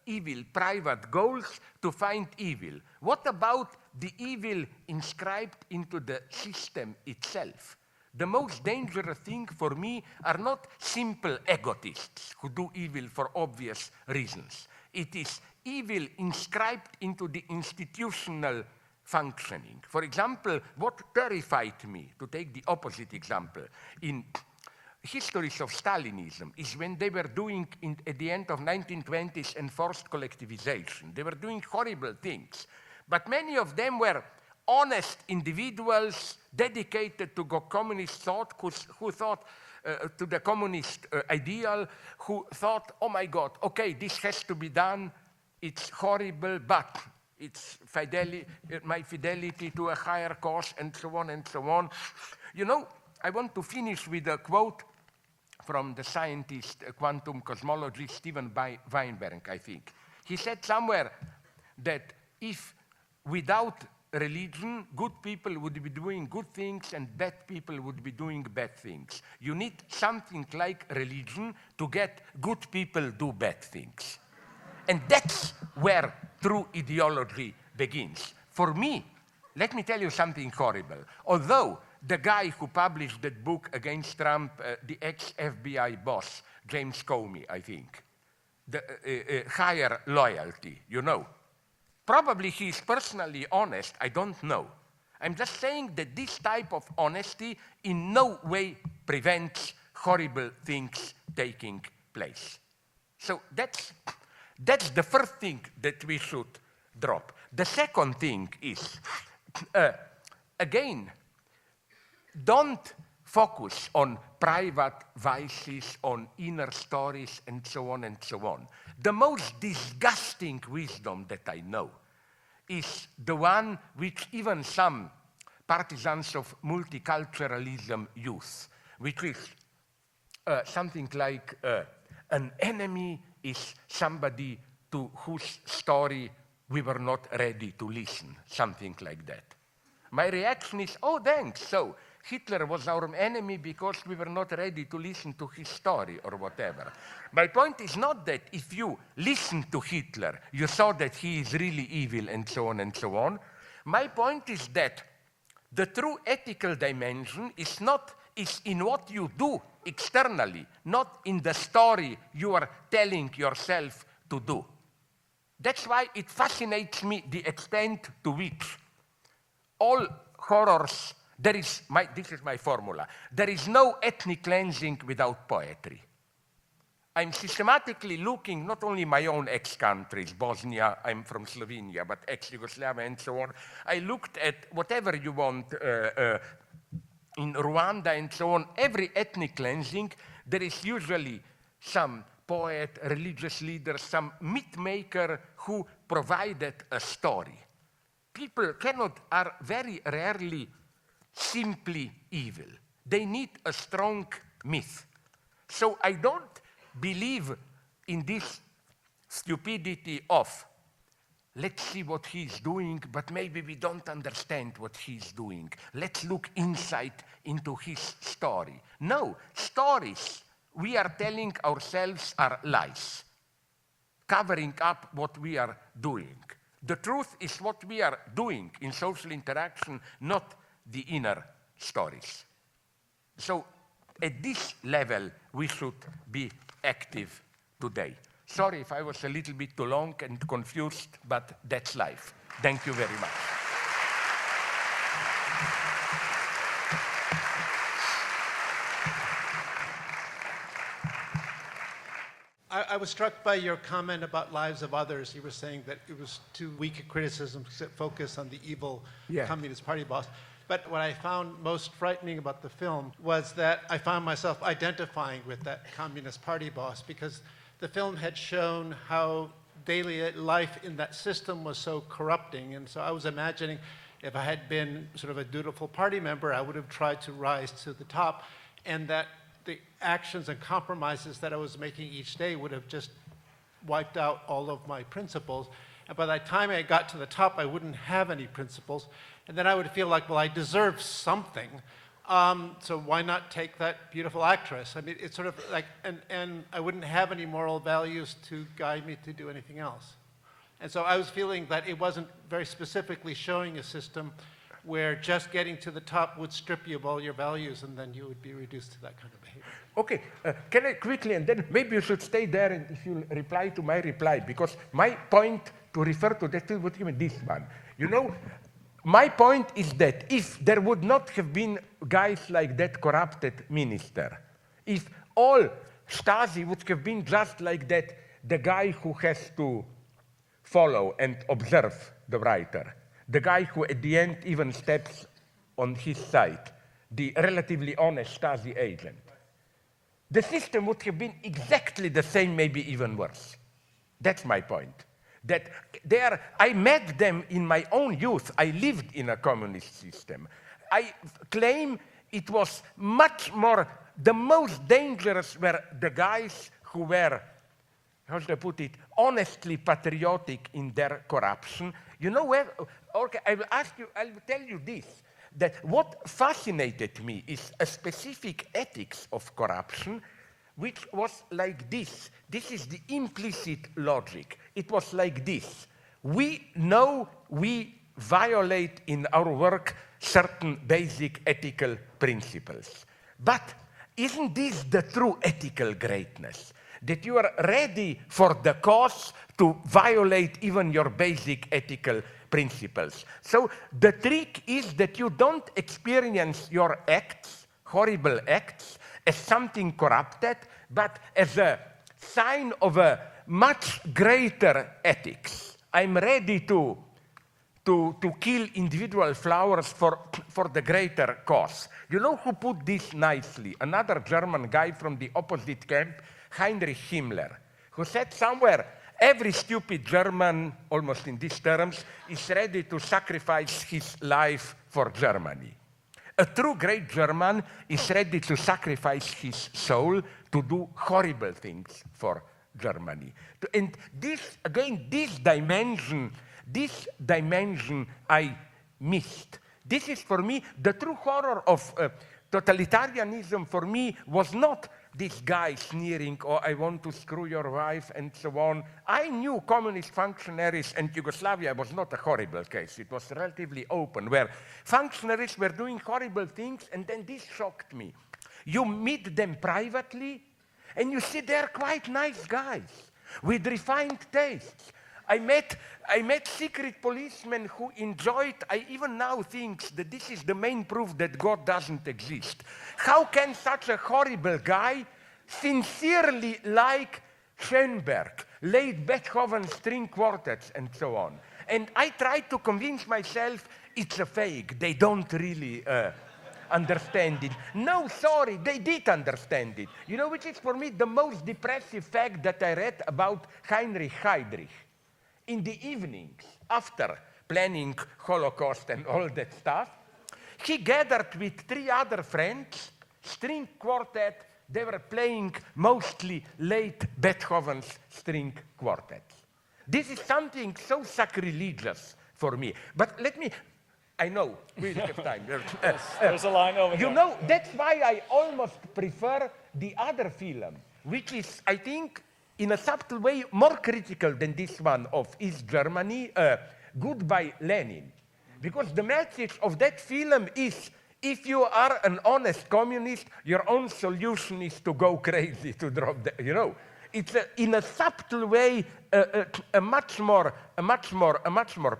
evil private goals to find evil. What about the evil inscribed into the system itself? The most dangerous thing for me are not simple egotists who do evil for obvious reasons. It is evil inscribed into the institutional functioning. For example, what terrified me, to take the opposite example, in histories of Stalinism is when they were doing, at the end of 1920s, enforced collectivization. They were doing horrible things. But many of them were honest individuals dedicated to communist thought, who thought to the communist ideal, who thought, oh my God, okay, this has to be done. It's horrible, but it's my fidelity to a higher cause, and so on and so on. You know, I want to finish with a quote from the scientist, quantum cosmologist Steven Weinberg, I think. He said somewhere that if without religion, good people would be doing good things and bad people would be doing bad things. You need something like religion to get good people do bad things. And that's where true ideology begins. For me, let me tell you something horrible. Although the guy who published that book against Trump, the ex-FBI boss, James Comey, I think, the higher loyalty, you know. Probably he is personally honest, I don't know. I'm just saying that this type of honesty in no way prevents horrible things taking place. So that's the first thing that we should drop. The second thing is, again, don't focus on private vices, on inner stories, and so on and so on. The most disgusting wisdom that I know is the one which even some partisans of multiculturalism use, which is something like an enemy is somebody to whose story we were not ready to listen, something like that. My reaction is, oh, thanks, so Hitler was our enemy because we were not ready to listen to his story or whatever. My point is not that if you listen to Hitler, you saw that he is really evil and so on and so on. My point is that the true ethical dimension is in what you do externally, not in the story you are telling yourself to do. That's why it fascinates me the extent to which all horrors, this is my formula, there is no ethnic cleansing without poetry. I'm systematically looking not only my own ex-countries, Bosnia, I'm from Slovenia, but ex-Yugoslavia and so on. I looked at whatever you want in Rwanda and so on. Every ethnic cleansing, there is usually some poet, religious leader, some myth maker who provided a story. People are very rarely simply evil. They need a strong myth. So I don't believe in this stupidity of, let's see what he's doing, but maybe we don't understand what he's doing. Let's look inside into his story. No, stories we are telling ourselves are lies, covering up what we are doing. The truth is what we are doing in social interaction, not the inner stories. So at this level, we should be active today. Sorry if I was a little bit too long and confused, but that's life. Thank you very much. I was struck by your comment about lives of others. You were saying that it was too weak a criticism to focus on the evil Communist Party boss. But what I found most frightening about the film was that I found myself identifying with that Communist Party boss, because the film had shown how daily life in that system was so corrupting. And so I was imagining if I had been sort of a dutiful party member, I would have tried to rise to the top, and that the actions and compromises that I was making each day would have just wiped out all of my principles. And by the time I got to the top, I wouldn't have any principles. And then I would feel like, well, I deserve something. So why not take that beautiful actress? I mean, it's sort of like, and I wouldn't have any moral values to guide me to do anything else. And so I was feeling that it wasn't very specifically showing a system where just getting to the top would strip you of all your values, and then you would be reduced to that kind of behavior. Okay, can I quickly, and then maybe you should stay there and if you reply to my reply, because my point to refer to that is what you mean, this one. You know, my point is that if there would not have been guys like that corrupted minister, if all Stasi would have been just like that, the guy who has to follow and observe the writer, the guy who at the end even steps on his side, the relatively honest Stasi agent, the system would have been exactly the same, maybe even worse. That's my point. That I met them in my own youth. I lived in a communist system. I claim it was much more, the most dangerous were the guys who were, how should I put it, honestly patriotic in their corruption. You know where, okay, I will tell you this, that what fascinated me is a specific ethics of corruption, which was like this. This is the implicit logic. It was like this. We know we violate in our work certain basic ethical principles. But isn't this the true ethical greatness? That you are ready for the cause to violate even your basic ethical principles. So the trick is that you don't experience your acts, horrible acts, as something corrupted, but as a sign of a much greater ethics. I'm ready to kill individual flowers for the greater cause. You know who put this nicely? Another German guy from the opposite camp, Heinrich Himmler, who said somewhere, every stupid German, almost in these terms, is ready to sacrifice his life for Germany. A true great German is ready to sacrifice his soul to do horrible things for Germany. And this, again, this dimension I missed. This is for me, the true horror of totalitarianism for me was not this guy sneering, oh, I want to screw your wife, and so on. I knew communist functionaries, and Yugoslavia was not a horrible case. It was relatively open, where functionaries were doing horrible things, and then this shocked me. You meet them privately, and you see they're quite nice guys, with refined tastes. I met secret policemen who enjoyed, I even now think that this is the main proof that God doesn't exist. How can such a horrible guy sincerely like Schoenberg, late Beethoven string quartets and so on? And I tried to convince myself it's a fake, they don't really understand it. No, sorry, they did understand it. You know which is for me the most depressive fact that I read about Heinrich Heydrich? In the evenings, after planning Holocaust and all that stuff, he gathered with 3 other friends, string quartet. They were playing mostly late Beethoven's string quartets. This is something so sacrilegious for me. But let me, I know, we have time. Yes, there's a line over there. You know, that's why I almost prefer the other film, which is, I think, in a subtle way, more critical than this one of East Germany, Goodbye Lenin. Because the message of that film is, if you are an honest communist, your own solution is to go crazy, to drop the, you know. It's in a subtle way, a much more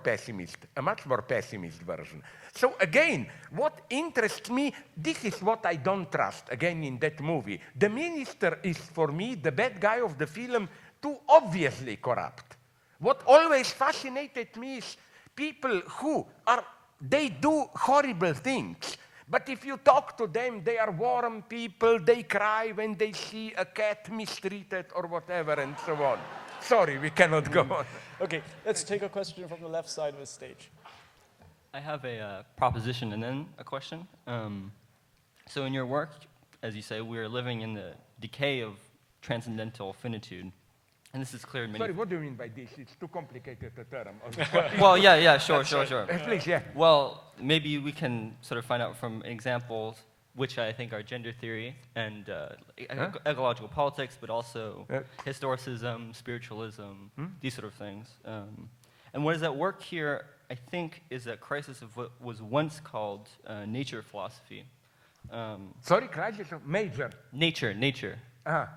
pessimist version. So again, what interests me, this is what I don't trust, again, in that movie. The minister is, for me, the bad guy of the film, too obviously corrupt. What always fascinated me is people who they do horrible things. But if you talk to them, they are warm people, they cry when they see a cat mistreated or whatever, and so on. Sorry, we cannot go on. Okay, let's take a question from the left side of the stage. I have a proposition and then a question. So in your work, as you say, we're living in the decay of transcendental finitude. And this is clear in many... Sorry, what do you mean by this? It's too complicated a term. Well, yeah, sure. Please, yeah. Well, maybe we can sort of find out from examples, which I think are gender theory and ecological politics, but also historicism, spiritualism, these sort of things. And what is at work here, I think, is a crisis of what was once called nature philosophy. Sorry, crisis of major? Nature.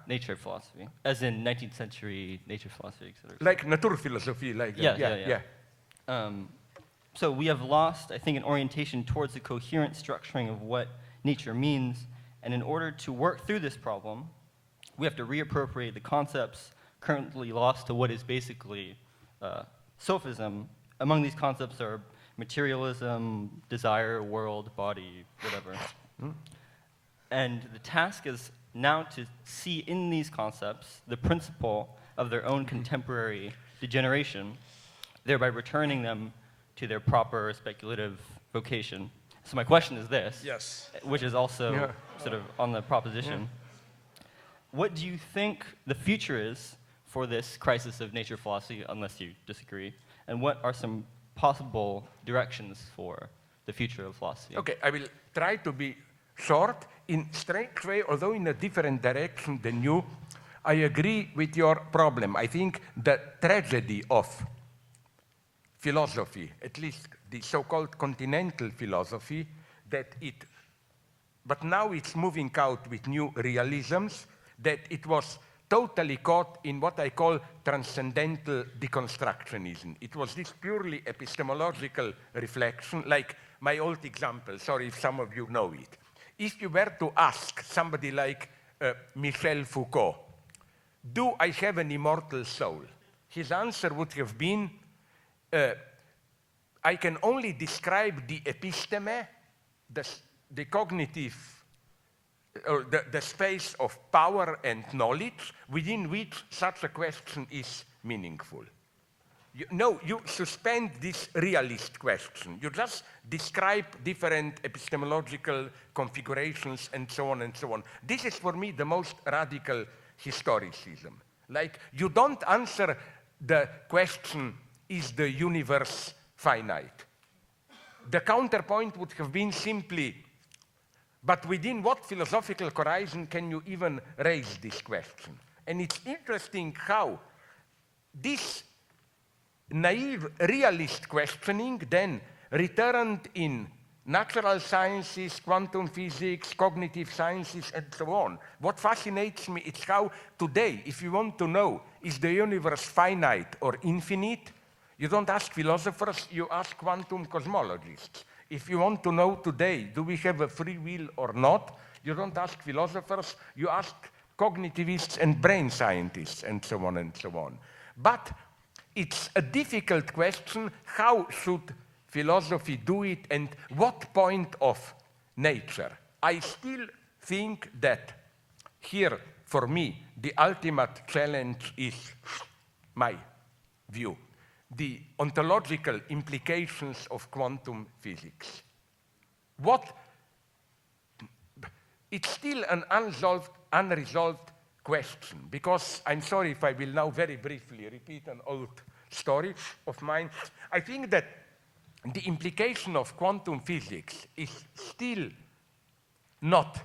Nature philosophy, as in 19th century nature philosophy, etc. Like Naturphilosophie, like yeah. So we have lost, I think, an orientation towards the coherent structuring of what nature means. And in order to work through this problem, we have to reappropriate the concepts currently lost to what is basically sophism. Among these concepts are materialism, desire, world, body, whatever. And the task is now to see in these concepts the principle of their own contemporary degeneration, thereby returning them to their proper speculative vocation. So my question is this, Yes. which is also sort of on the proposition. What do you think the future is for this crisis of nature philosophy, unless you disagree? And what are some possible directions for the future of philosophy? Okay, I will try to be short. In strange way, although in a different direction than you, I agree with your problem. I think the tragedy of philosophy, at least the so-called continental philosophy, but now it's moving out with new realisms, that it was totally caught in what I call transcendental deconstructionism. It was this purely epistemological reflection, like my old example, sorry if some of you know it. If you were to ask somebody like Michel Foucault, do I have an immortal soul? His answer would have been, I can only describe the episteme, the cognitive, or the space of power and knowledge within which such a question is meaningful. You suspend this realist question. You just describe different epistemological configurations and so on and so on. This is for me the most radical historicism. Like, you don't answer the question, is the universe finite? The counterpoint would have been simply, but within what philosophical horizon can you even raise this question? And it's interesting how this naive realist questioning then returned in natural sciences, quantum physics, cognitive sciences, and so on. What fascinates me is how today, if you want to know, is the universe finite or infinite, you don't ask philosophers, you ask quantum cosmologists. If you want to know today, do we have a free will or not, you don't ask philosophers, you ask cognitivists and brain scientists, and so on and so on. But it's a difficult question, how should philosophy do it, and what point of nature? I still think that here, for me, the ultimate challenge is my view, the ontological implications of quantum physics. It's still an unresolved question, because I'm sorry if I will now very briefly repeat an old story of mine. I think that the implication of quantum physics is still not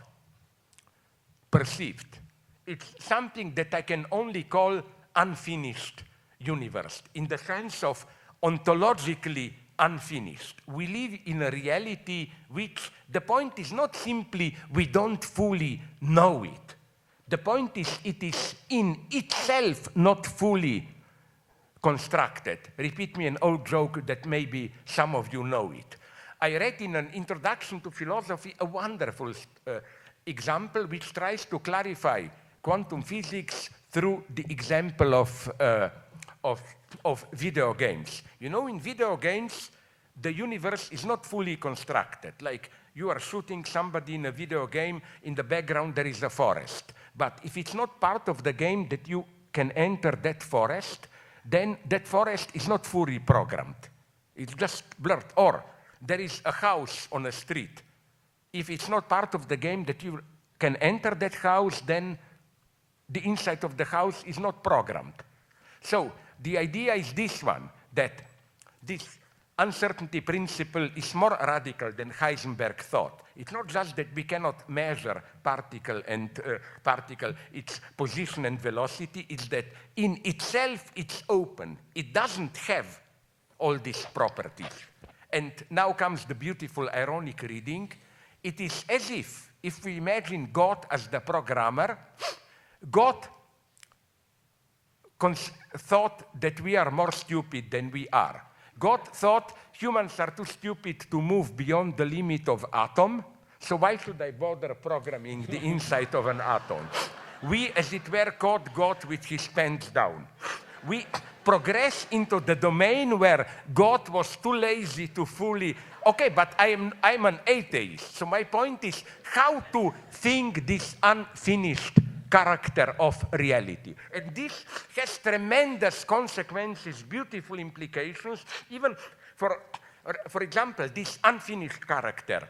perceived. It's something that I can only call unfinished universe, in the sense of ontologically unfinished. We live in a reality which the point is not simply we don't fully know it. The point is it is in itself not fully constructed. Repeat me an old joke that maybe some of you know it. I read in an introduction to philosophy a wonderful example which tries to clarify quantum physics through the example of video games. You know, in video games, the universe is not fully constructed. Like, you are shooting somebody in a video game, in the background there is a forest. But if it's not part of the game that you can enter that forest, then that forest is not fully programmed. It's just blurred. Or there is a house on a street. If it's not part of the game that you can enter that house, then the inside of the house is not programmed. So the idea is this one, that this uncertainty principle is more radical than Heisenberg thought. It's not just that we cannot measure particle, its position and velocity, it's that in itself it's open. It doesn't have all these properties. And now comes the beautiful ironic reading. It is as if we imagine God as the programmer, God thought that we are more stupid than we are. God thought humans are too stupid to move beyond the limit of atom, so why should I bother programming the inside of an atom? We, as it were, caught God with his pants down. We progress into the domain where God was too lazy to fully... Okay, but I'm an atheist, so my point is how to think this unfinished character of reality. And this has tremendous consequences, beautiful implications, even for example, this unfinished character.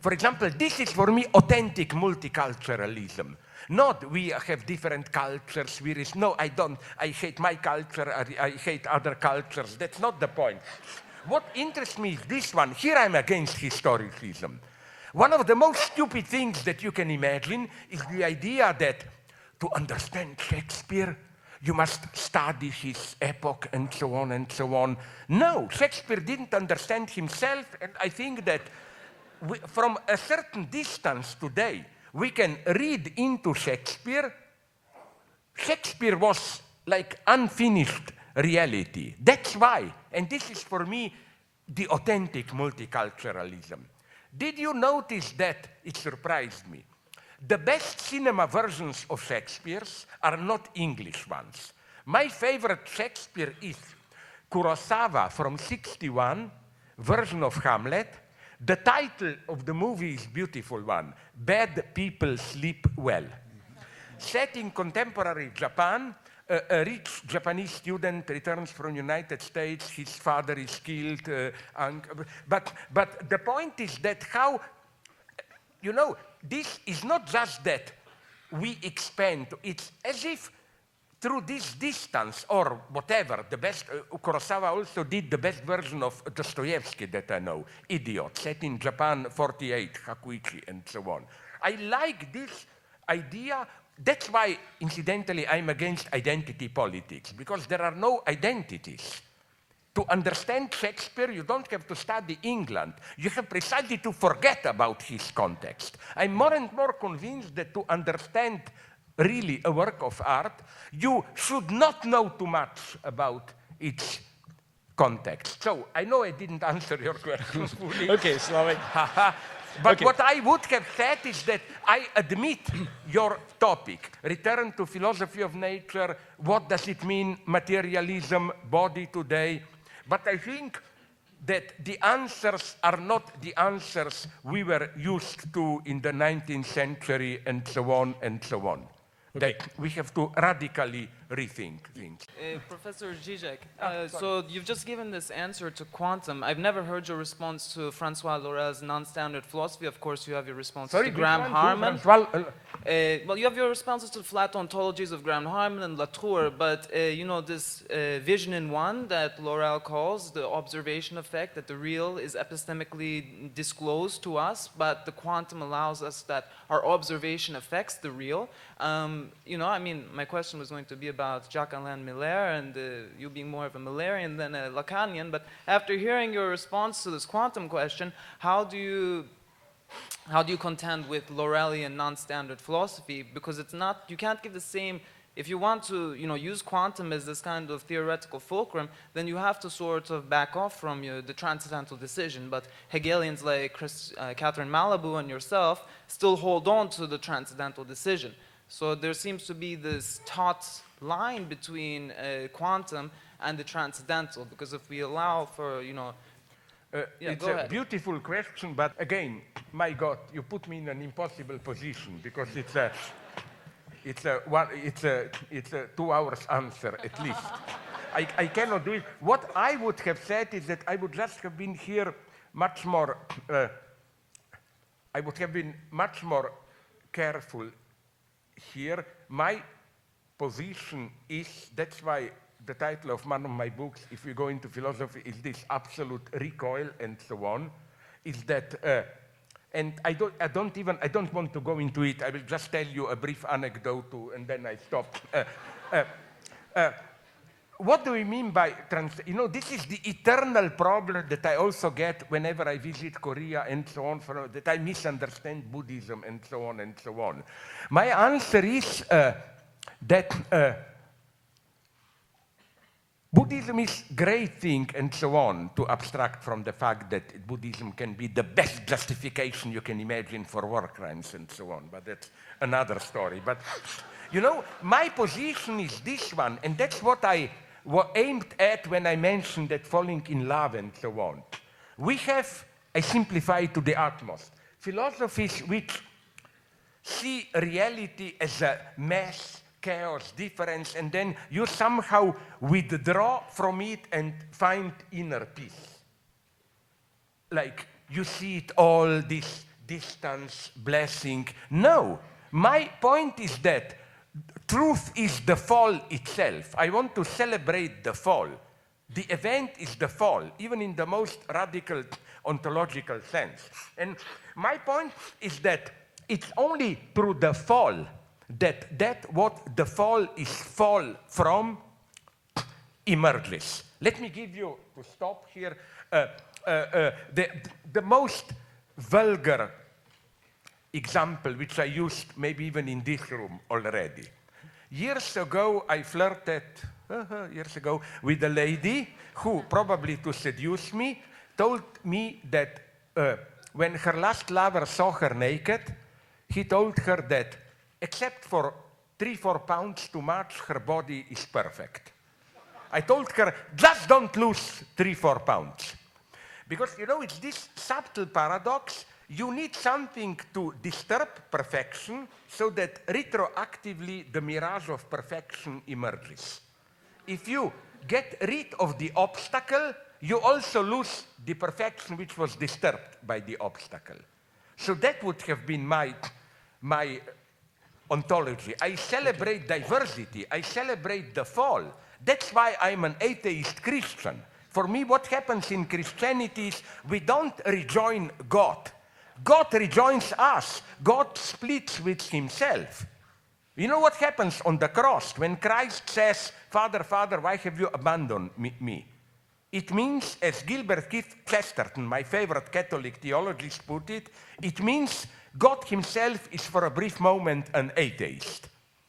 For example, this is for me authentic multiculturalism. Not we have different cultures, no, I don't, I hate my culture, I hate other cultures, that's not the point. What interests me is this one, here I'm against historicism. One of the most stupid things that you can imagine is the idea that to understand Shakespeare, you must study his epoch and so on and so on. No, Shakespeare didn't understand himself, and I think that from a certain distance today, we can read into Shakespeare. Shakespeare was like unfinished reality. That's why, and this is for me the authentic multiculturalism. Did you notice that? It surprised me. The best cinema versions of Shakespeare's are not English ones. My favorite Shakespeare is Kurosawa from '61, version of Hamlet. The title of the movie is a beautiful one, Bad People Sleep Well. Set in contemporary Japan, a rich Japanese student returns from United States, his father is killed, but the point is that how, you know, this is not just that we expand, it's as if through this distance or whatever, the best, Kurosawa also did the best version of Dostoevsky that I know, Idiot, set in Japan, 48, Hakuichi, and so on. I like this idea. That's why, incidentally, I'm against identity politics, because there are no identities. To understand Shakespeare, you don't have to study England. You have precisely to forget about his context. I'm more and more convinced that to understand really a work of art, you should not know too much about its context. So, I know I didn't answer your question fully. Okay, Slavoj. But okay. What I would have said is that I admit your topic, return to philosophy of nature, what does it mean, materialism, body today, but I think that the answers are not the answers we were used to in the 19th century and so on and so on. Okay. That we have to radically rethink things. Professor Žižek, so you've just given this answer to quantum. I've never heard your response to Francois Laurel's non-standard philosophy. Of course, you have your response to Graham Harman. Well, you have your responses to the flat ontologies of Graham Harman and Latour, but you know, this vision in one that Laurel calls the observation effect, that the real is epistemically disclosed to us, but the quantum allows us that our observation affects the real. You know, I mean, my question was going to be about Jacques-Alain Miller and you being more of a Millerian than a Lacanian, but after hearing your response to this quantum question, how do you contend with Laurelian non-standard philosophy? Because it's not, you can't give the same, if you want to, you know, use quantum as this kind of theoretical fulcrum, then you have to sort of back off from the transcendental decision. But Hegelians like Catherine Malibu and yourself still hold on to the transcendental decision. So there seems to be this taut line between quantum and the transcendental, because if we allow for, you know, it's a beautiful question, but again, my God, you put me in an impossible position, because it's a 2 hours answer at least. I cannot do it. What I would have said is that I would just have been here much more. I would have been much more careful here. My position is, that's why the title of one of my books, if we go into philosophy, is this absolute recoil and so on, is that, and I don't want to go into it, I will just tell you a brief anecdote and then I stop. What do we mean by you know, this is the eternal problem that I also get whenever I visit Korea and so on, that I misunderstand Buddhism and so on and so on. My answer is that Buddhism is great thing and so on, to abstract from the fact that Buddhism can be the best justification you can imagine for war crimes and so on, but that's another story. But, you know, my position is this one, and that's what I aimed at when I mentioned that falling in love and so on. We have, I simplify to the utmost, philosophies which see reality as a mess, chaos, difference, and then you somehow withdraw from it and find inner peace. Like you see it all, this distance, blessing. No, my point is that truth is the fall itself. I want to celebrate the fall. The event is the fall, even in the most radical ontological sense. And my point is that it's only through the fall that what the fall is fall from emerges. Let me give you, to stop here, the most vulgar example, which I used maybe even in this room already. Years ago, I flirted, with a lady who, probably to seduce me, told me that when her last lover saw her naked, he told her that except for 3-4 pounds too much, her body is perfect. I told her, just don't lose 3-4 pounds. Because, you know, it's this subtle paradox. You need something to disturb perfection so that retroactively the mirage of perfection emerges. If you get rid of the obstacle, you also lose the perfection which was disturbed by the obstacle. So that would have been my ontology. I celebrate diversity. I celebrate the fall. That's why I'm an atheist Christian. For me, what happens in Christianity is we don't rejoin God. God rejoins us. God splits with himself. You know what happens on the cross when Christ says, Father, Father, why have you abandoned me? It means, as Gilbert Keith Chesterton, my favorite Catholic theologist, put it, it means God himself is for a brief moment an atheist.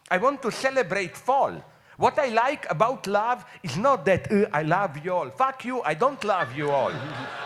I want to celebrate fall. What I like about love is not that I love you all. Fuck you, I don't love you all.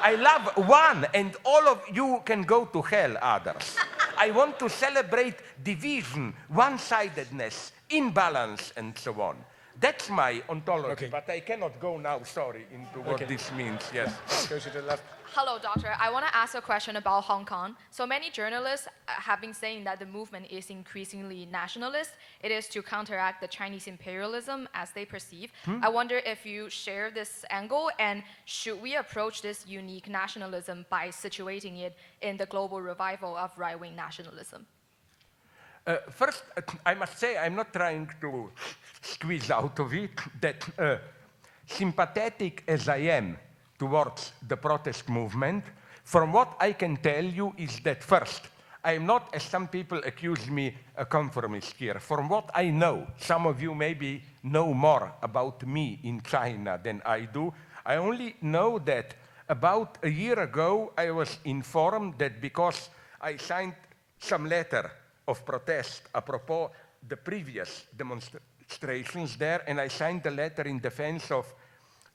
I love one, and all of you can go to hell, others. I want to celebrate division, one-sidedness, imbalance, and so on. That's my ontology, but I cannot go now, sorry, into what this means, yes. Go to the left. Hello, doctor. I want to ask a question about Hong Kong. So many journalists have been saying that the movement is increasingly nationalist. It is to counteract the Chinese imperialism as they perceive. I wonder if you share this angle, and should we approach this unique nationalism by situating it in the global revival of right-wing nationalism? First, I must say I'm not trying to squeeze out of it that sympathetic as I am towards the protest movement, from what I can tell you is that first, I am not, as some people accuse me, a conformist here. From what I know, some of you maybe know more about me in China than I do. I only know that about a year ago, I was informed that because I signed some letter of protest apropos the previous demonstrations there, and I signed the letter in defense of,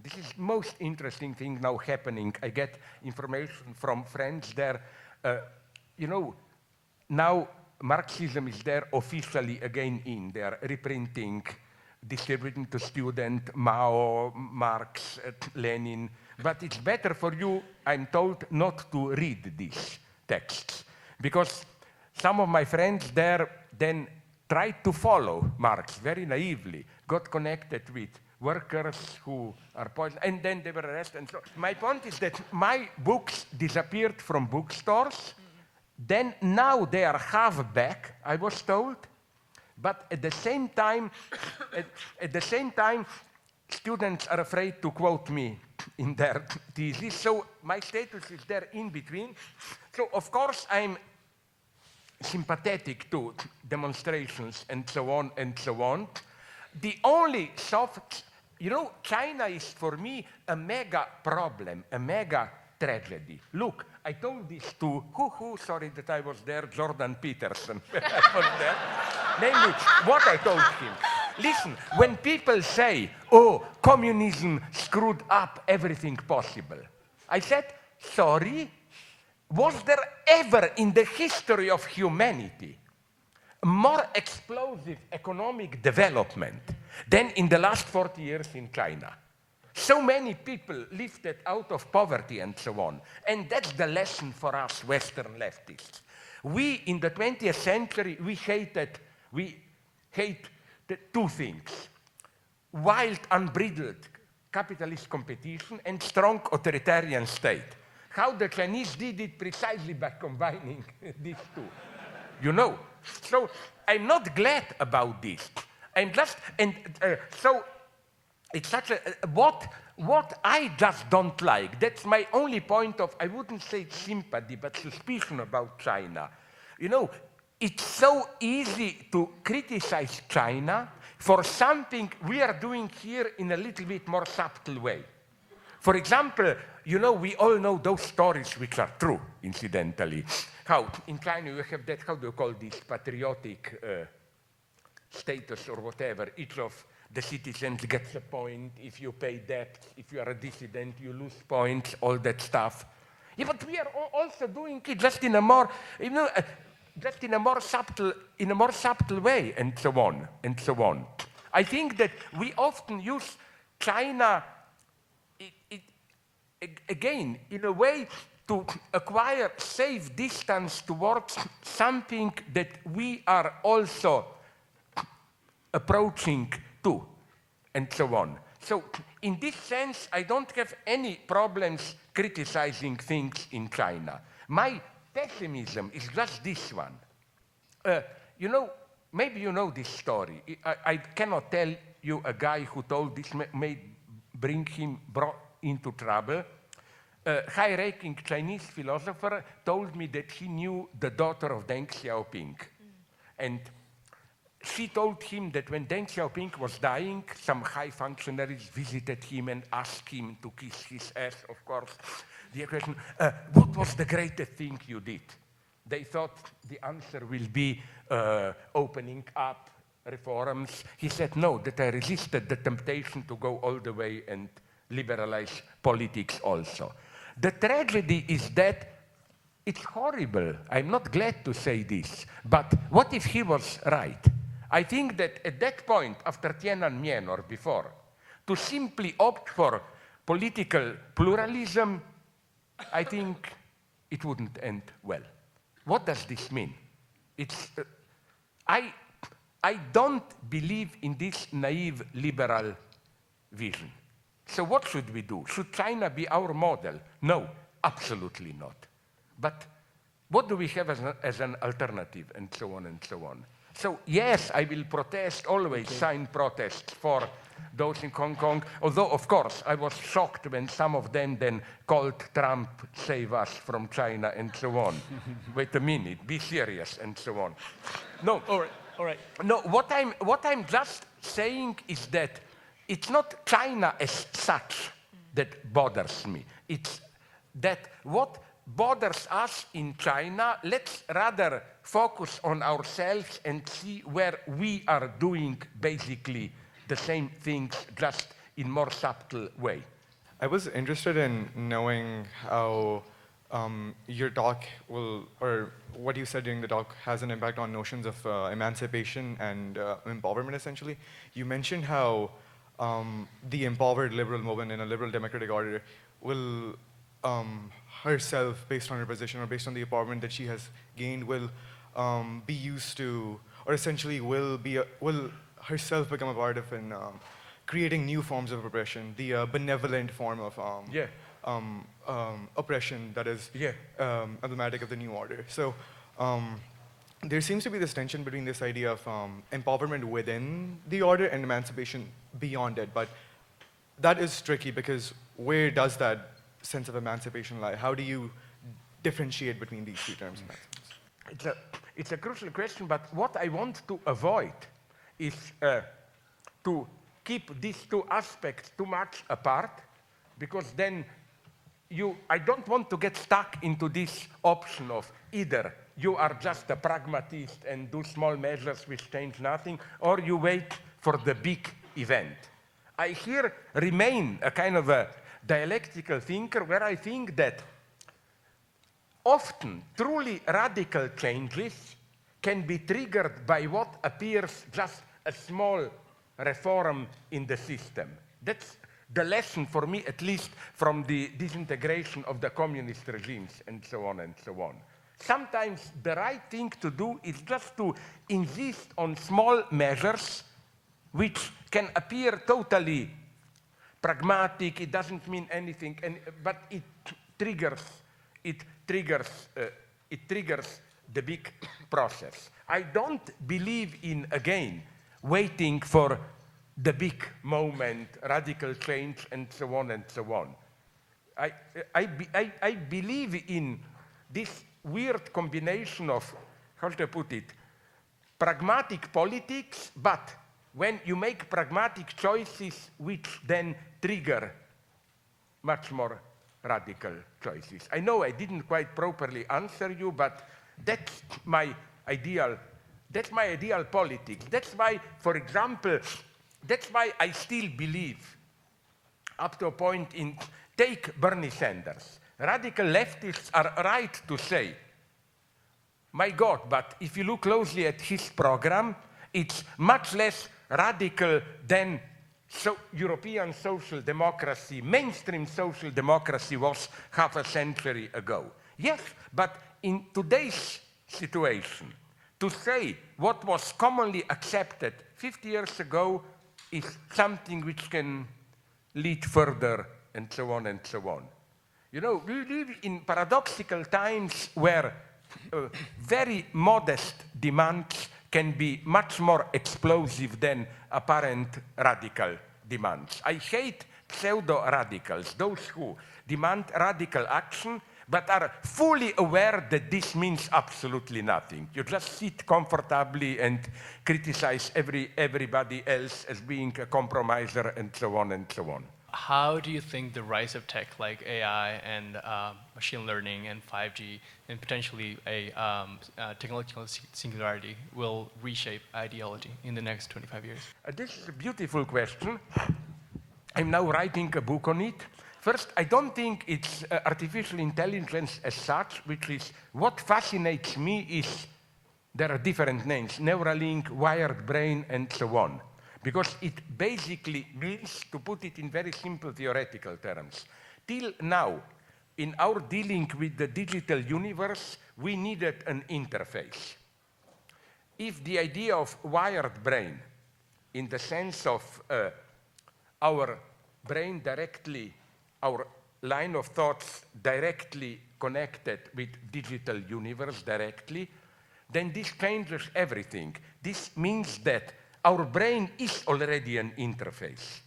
this is most interesting thing now happening. I get information from friends there. You know, now Marxism is there officially again in. They are reprinting, distributing to students, Mao, Marx, Lenin. But it's better for you, I'm told, not to read these texts. Because some of my friends there then tried to follow Marx very naively, got connected with workers who are poisoned, and then they were arrested. And so my point is that my books disappeared from bookstores. Then now they are half back, I was told. But at the same time, students are afraid to quote me in their thesis. So my status is there in between. So of course I'm sympathetic to demonstrations and so on and so on. The only soft, you know, China is for me a mega problem, a mega tragedy. Look, I told this to, sorry that I was there, Jordan Peterson, I was there. Namely, what I told him. listen, when people say, oh, communism screwed up everything possible, I said, sorry, was there ever in the history of humanity more explosive economic development than in the last 40 years in China? So many people lifted out of poverty and so on. And that's the lesson for us Western leftists. We, in the 20th century, we hate the two things: wild, unbridled capitalist competition and strong authoritarian state. How the Chinese did it precisely by combining these two. You know, so I'm not glad about this. I'm just, so it's such a, what I just don't like, that's my only point of, I wouldn't say sympathy, but suspicion about China. You know, it's so easy to criticize China for something we are doing here in a little bit more subtle way. For example, you know, we all know those stories which are true, incidentally. How in China you have that, how do you call this, patriotic status or whatever. Each of the citizens gets a point. If you pay debt, if you are a dissident, you lose points, all that stuff. Yeah, but we are also doing it just in a more, you know, just in a more subtle way, and so on, and so on. I think that we often use China, again, in a way to acquire safe distance towards something that we are also approaching too, and so on. So in this sense, I don't have any problems criticizing things in China. My pessimism is just this one. You know, maybe you know this story. I cannot tell you a guy who told this may brought into trouble. A high-ranking Chinese philosopher told me that he knew the daughter of Deng Xiaoping. And she told him that when Deng Xiaoping was dying, some high functionaries visited him and asked him to kiss his ass, of course. The question, what was the greatest thing you did? They thought the answer will be opening up reforms. He said, no, that I resisted the temptation to go all the way and liberalize politics also. The tragedy is that it's horrible. I'm not glad to say this, but what if he was right? I think that at that point, after Tiananmen or before, to simply opt for political pluralism, I think it wouldn't end well. What does this mean? It's, I don't believe in this naive liberal vision. So what should we do? Should China be our model? No, absolutely not. But what do we have as an alternative, and so on and so on? So yes, I will protest, always sign protests for those in Hong Kong, although of course I was shocked when some of them then called Trump, save us from China, and so on. Wait a minute, be serious, and so on. No, all right. No, what I'm just saying is that it's not China as such that bothers me. It's that what bothers us in China, let's rather focus on ourselves and see where we are doing basically the same things, just in more subtle way. I was interested in knowing how your talk will, or what you said during the talk has an impact on notions of emancipation and empowerment, essentially. You mentioned how the empowered liberal movement in a liberal democratic order will herself, based on her position or based on the empowerment that she has gained, will be used to, or essentially will herself become a part of in creating new forms of oppression, the benevolent form of oppression that is emblematic of the new order. So there seems to be this tension between this idea of empowerment within the order and emancipation beyond it, but that is tricky because where does that sense of emancipation lie? How do you differentiate between these two terms? It's a crucial question, but what I want to avoid is to keep these two aspects too much apart, because then I don't want to get stuck into this option of either you are just a pragmatist and do small measures which change nothing, or you wait for the big event. I here remain a kind of a dialectical thinker where I think that often truly radical changes can be triggered by what appears just a small reform in the system. That's the lesson for me, at least from the disintegration of the communist regimes and so on and so on. Sometimes the right thing to do is just to insist on small measures which can appear totally pragmatic, it doesn't mean anything, but it triggers the big process. I don't believe in, again, waiting for the big moment, radical change, and so on and so on. I believe in this weird combination of, how to put it, pragmatic politics, but when you make pragmatic choices which then trigger much more radical choices. I know I didn't quite properly answer you, but that's my ideal politics. That's why, for example, that's why I still believe, up to a point in, take Bernie Sanders. Radical leftists are right to say, my God, but if you look closely at his program, it's much less radical than European social democracy, mainstream social democracy was half a century ago. Yes, but in today's situation, to say what was commonly accepted 50 years ago is something which can lead further and so on and so on. You know, we live in paradoxical times where very modest demands can be much more explosive than apparent radical demands. I hate pseudo-radicals, those who demand radical action but are fully aware that this means absolutely nothing. You just sit comfortably and criticize everybody else as being a compromiser and so on and so on. How do you think the rise of tech like AI and machine learning and 5G and potentially a technological singularity will reshape ideology in the next 25 years? This is a beautiful question. I'm now writing a book on it. First, I don't think it's artificial intelligence as such, which is what fascinates me is there are different names, Neuralink, wired brain, and so on. Because it basically means, to put it in very simple theoretical terms, till now, in our dealing with the digital universe, we needed an interface. If the idea of wired brain, in the sense of our brain directly, our line of thoughts directly connected with digital universe directly, then this changes everything. This means that our brain is already an interface,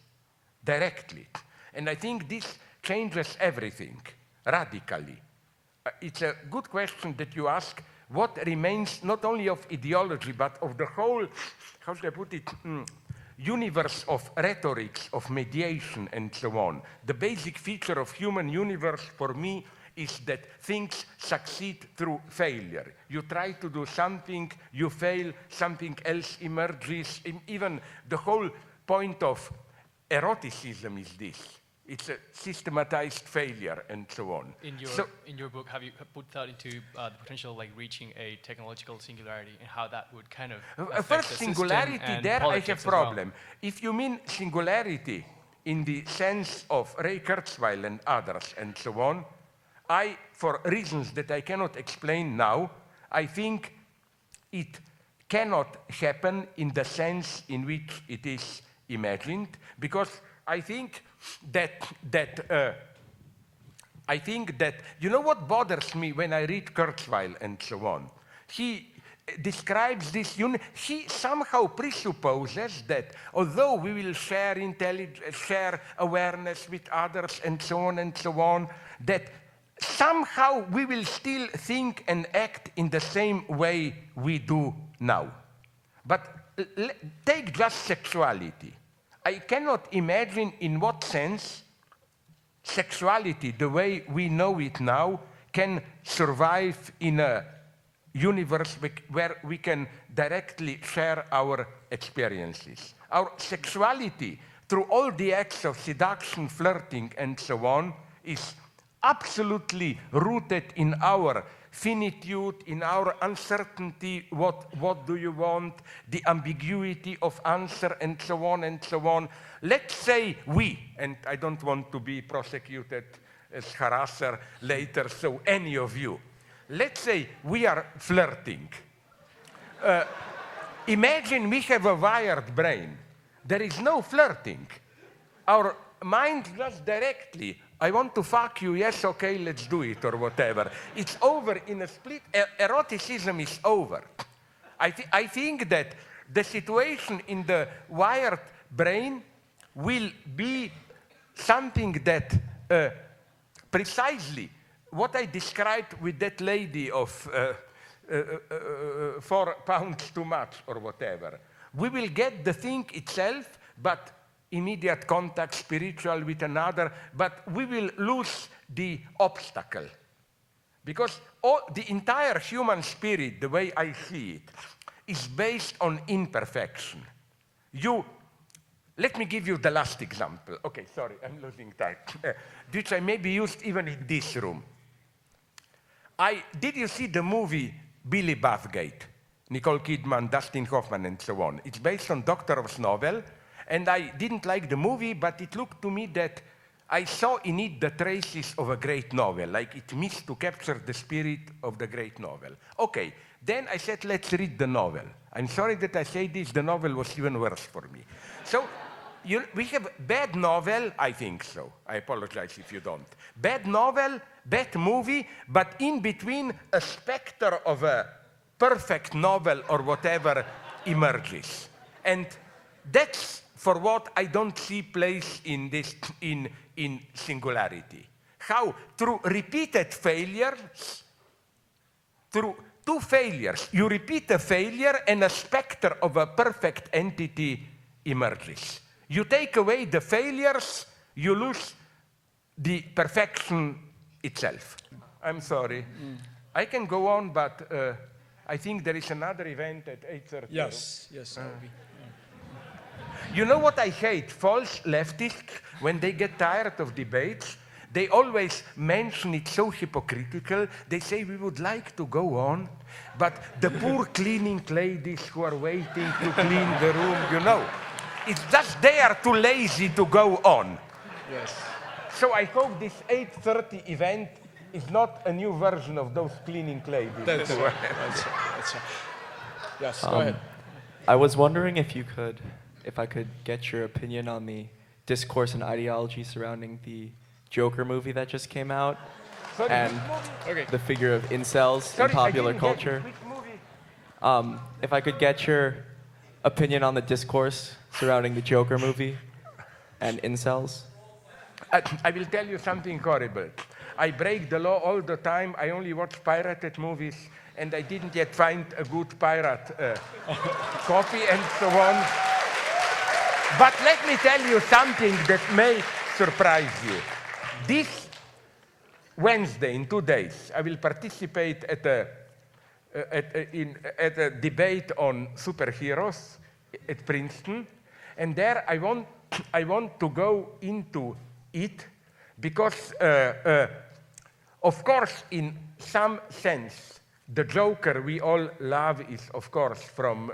directly. And I think this changes everything, radically. It's a good question that you ask, what remains not only of ideology, but of the whole, how should I put it, universe of rhetorics, of mediation, and so on. The basic feature of human universe, for me, is that things succeed through failure. You try to do something, you fail, something else emerges. Even the whole point of eroticism is this. It's a systematized failure and so on. In your book, have you put that into the potential like reaching a technological singularity and how that would kind of affect first, the singularity, system and there I have politics a problem. Well? If you mean singularity in the sense of Ray Kurzweil and others and so on, for reasons that I cannot explain now, I think it cannot happen in the sense in which it is imagined, because I think that you know what bothers me when I read Kurzweil and so on? He describes this he somehow presupposes that although we will share intelligence, share awareness with others and so on, that somehow we will still think and act in the same way we do now. But take just sexuality. I cannot imagine in what sense sexuality, the way we know it now, can survive in a universe where we can directly share our experiences. Our sexuality, through all the acts of seduction, flirting, and so on, is absolutely rooted in our finitude, in our uncertainty, what do you want, the ambiguity of answer, and so on and so on. Let's say we, and I don't want to be prosecuted as harasser later, so any of you, let's say we are flirting. Imagine we have a wired brain. There is no flirting. Our mind just directly, I want to fuck you, yes, okay, let's do it, or whatever. It's over in a split. Eroticism is over. I think that the situation in the wired brain will be something that precisely what I described with that lady of 4 pounds too much or whatever. We will get the thing itself, but immediate contact, spiritual with another, but we will lose the obstacle. Because the entire human spirit, the way I see it, is based on imperfection. Let me give you the last example. Okay, sorry, I'm losing time. Which I maybe used even in this room. Did you see the movie Billy Bathgate? Nicole Kidman, Dustin Hoffman, and so on. It's based on Doctorow's novel, and I didn't like the movie, but it looked to me that I saw in it the traces of a great novel, like it missed to capture the spirit of the great novel. Okay, then I said, let's read the novel. I'm sorry that I say this, the novel was even worse for me. So, we have bad novel, I think so. I apologize if you don't. Bad novel, bad movie, but in between a specter of a perfect novel or whatever emerges. And that's for what I don't see place in this, in singularity. How through repeated failures, through 2 failures, you repeat a failure and a specter of a perfect entity emerges. You take away the failures, you lose the perfection itself. I'm sorry. I can go on, but I think there is another event at 8:30. Yes. You know what I hate? False leftists, when they get tired of debates, they always mention it so hypocritical. They say, we would like to go on, but the poor cleaning ladies who are waiting to clean the room, you know. It's just they are too lazy to go on. Yes. So I hope this 8:30 event is not a new version of those cleaning ladies. That's right. Yes, go ahead. I was wondering if I could get your opinion on the discourse and ideology surrounding the Joker movie that just came out, and the figure of incels in popular culture. If I could get your opinion on the discourse surrounding the Joker movie and incels. I will tell you something horrible. I break the law all the time. I only watch pirated movies, and I didn't yet find a good pirate copy and so on. But let me tell you something that may surprise you. This Wednesday, in 2 days, I will participate at a debate on superheroes at Princeton, and there I want to go into it because, of course, in some sense, the Joker we all love is, of course, from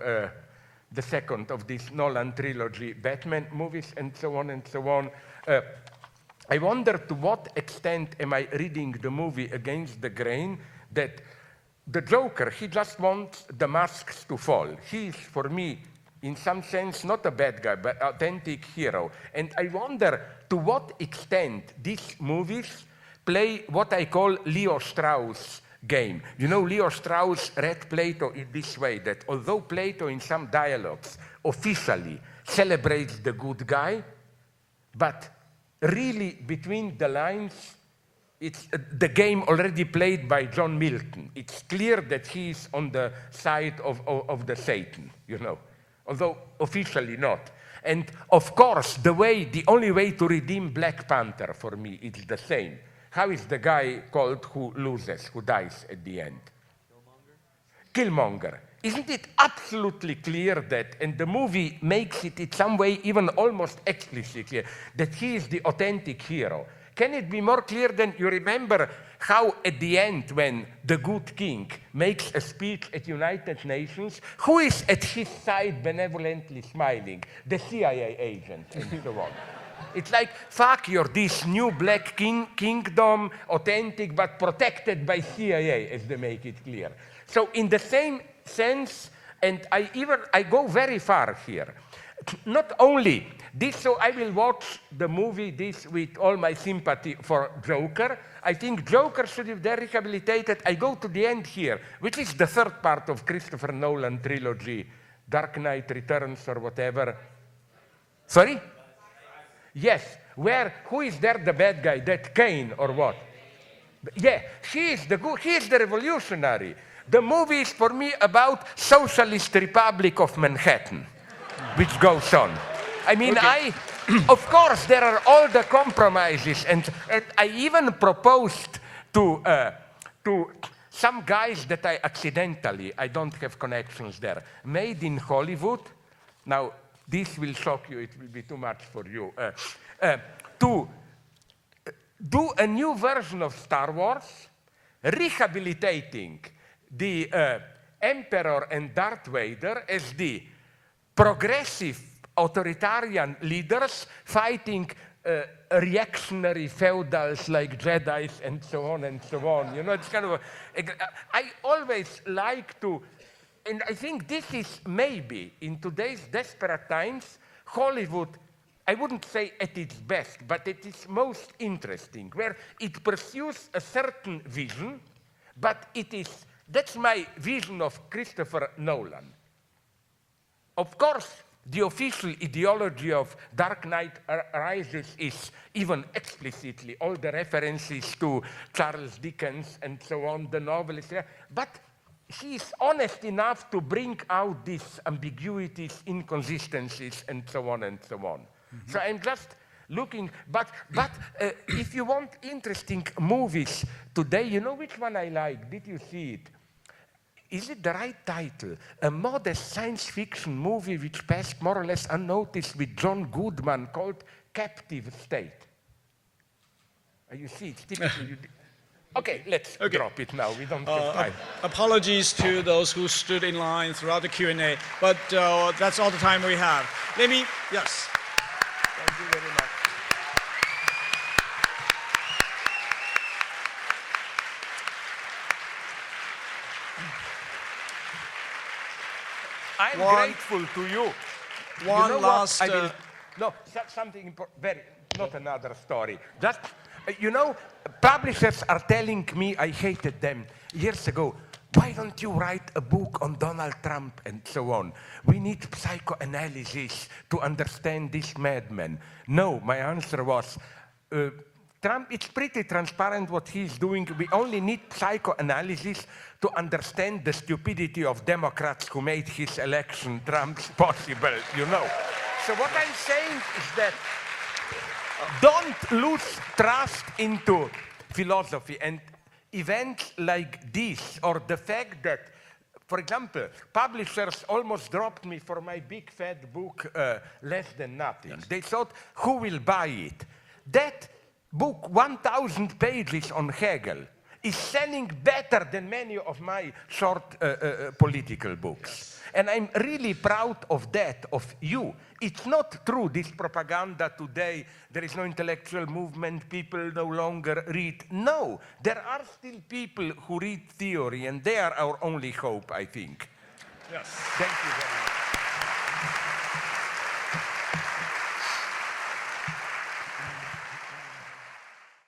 the second of this Nolan trilogy, Batman movies, and so on and so on. I wonder to what extent am I reading the movie against the grain that the Joker, he just wants the masks to fall. He is, for me, in some sense, not a bad guy, but authentic hero. And I wonder to what extent these movies play what I call Leo Strauss game. You know, Leo Strauss read Plato in this way, that although Plato in some dialogues officially celebrates the good guy, but really between the lines, it's the game already played by John Milton. It's clear that he is on the side of the Satan, you know, although officially not. And of course, the only way to redeem Black Panther for me is the same. How is the guy called who loses, who dies at the end? Killmonger. isn't it absolutely clear that, and the movie makes it in some way even almost explicitly clear, that he is the authentic hero? Can it be more clear than you remember how at the end when the good king makes a speech at United Nations, who is at his side benevolently smiling? The CIA agent and so on. It's like, fuck this new black kingdom, authentic but protected by CIA, as they make it clear. So in the same sense, and I go very far here. Not only this, so I will watch the movie this with all my sympathy for Joker. I think Joker should be rehabilitated. I go to the end here, which is the third part of Christopher Nolan trilogy, Dark Knight Returns or whatever. Sorry? Yes, who is there the bad guy? That Kane or what? Yeah, he is the revolutionary. The movie is for me about Socialist Republic of Manhattan, which goes on. I mean, of course, there are all the compromises, and I even proposed to some guys that I don't have connections there, made in Hollywood. Now, this will shock you, it will be too much for you, to do a new version of Star Wars, rehabilitating the Emperor and Darth Vader as the progressive authoritarian leaders fighting reactionary feudals like Jedis and so on and so on. You know, it's kind of I always like to, and I think this is maybe in today's desperate times, Hollywood, I wouldn't say at its best, but it is most interesting, where it pursues a certain vision, but that's my vision of Christopher Nolan. Of course, the official ideology of Dark Knight Rises is even explicitly all the references to Charles Dickens and so on, the novelists, but he is honest enough to bring out these ambiguities, inconsistencies, and so on and so on. So I'm just looking, but if you want interesting movies today, you know which one I like? Did you see it? Is it the right title? A modest science fiction movie which passed more or less unnoticed with John Goodman called Captive State. You see it? Okay, let's drop it now. We don't have time. Apologies to those who stood in line throughout the Q&A, but that's all the time we have. Yes. Thank you very much. I'm grateful to you. One last... something important, not another story. Just, publishers are telling me, I hated them years ago, why don't you write a book on Donald Trump and so on? We need psychoanalysis to understand this madman. No, my answer was, Trump, it's pretty transparent what he's doing. We only need psychoanalysis to understand the stupidity of Democrats who made his election Trump's possible, you know. So what I'm saying is that don't lose trust into philosophy, and events like this, or the fact that, for example, publishers almost dropped me for my big fat book, Less Than Nothing. Yes. They thought, who will buy it? That book, 1,000 pages on Hegel, is selling better than many of my short political books. Yes. And I'm really proud of that, of you. It's not true, this propaganda today, there is no intellectual movement, people no longer read. No, there are still people who read theory, and they are our only hope, I think. Yes. Thank you very much.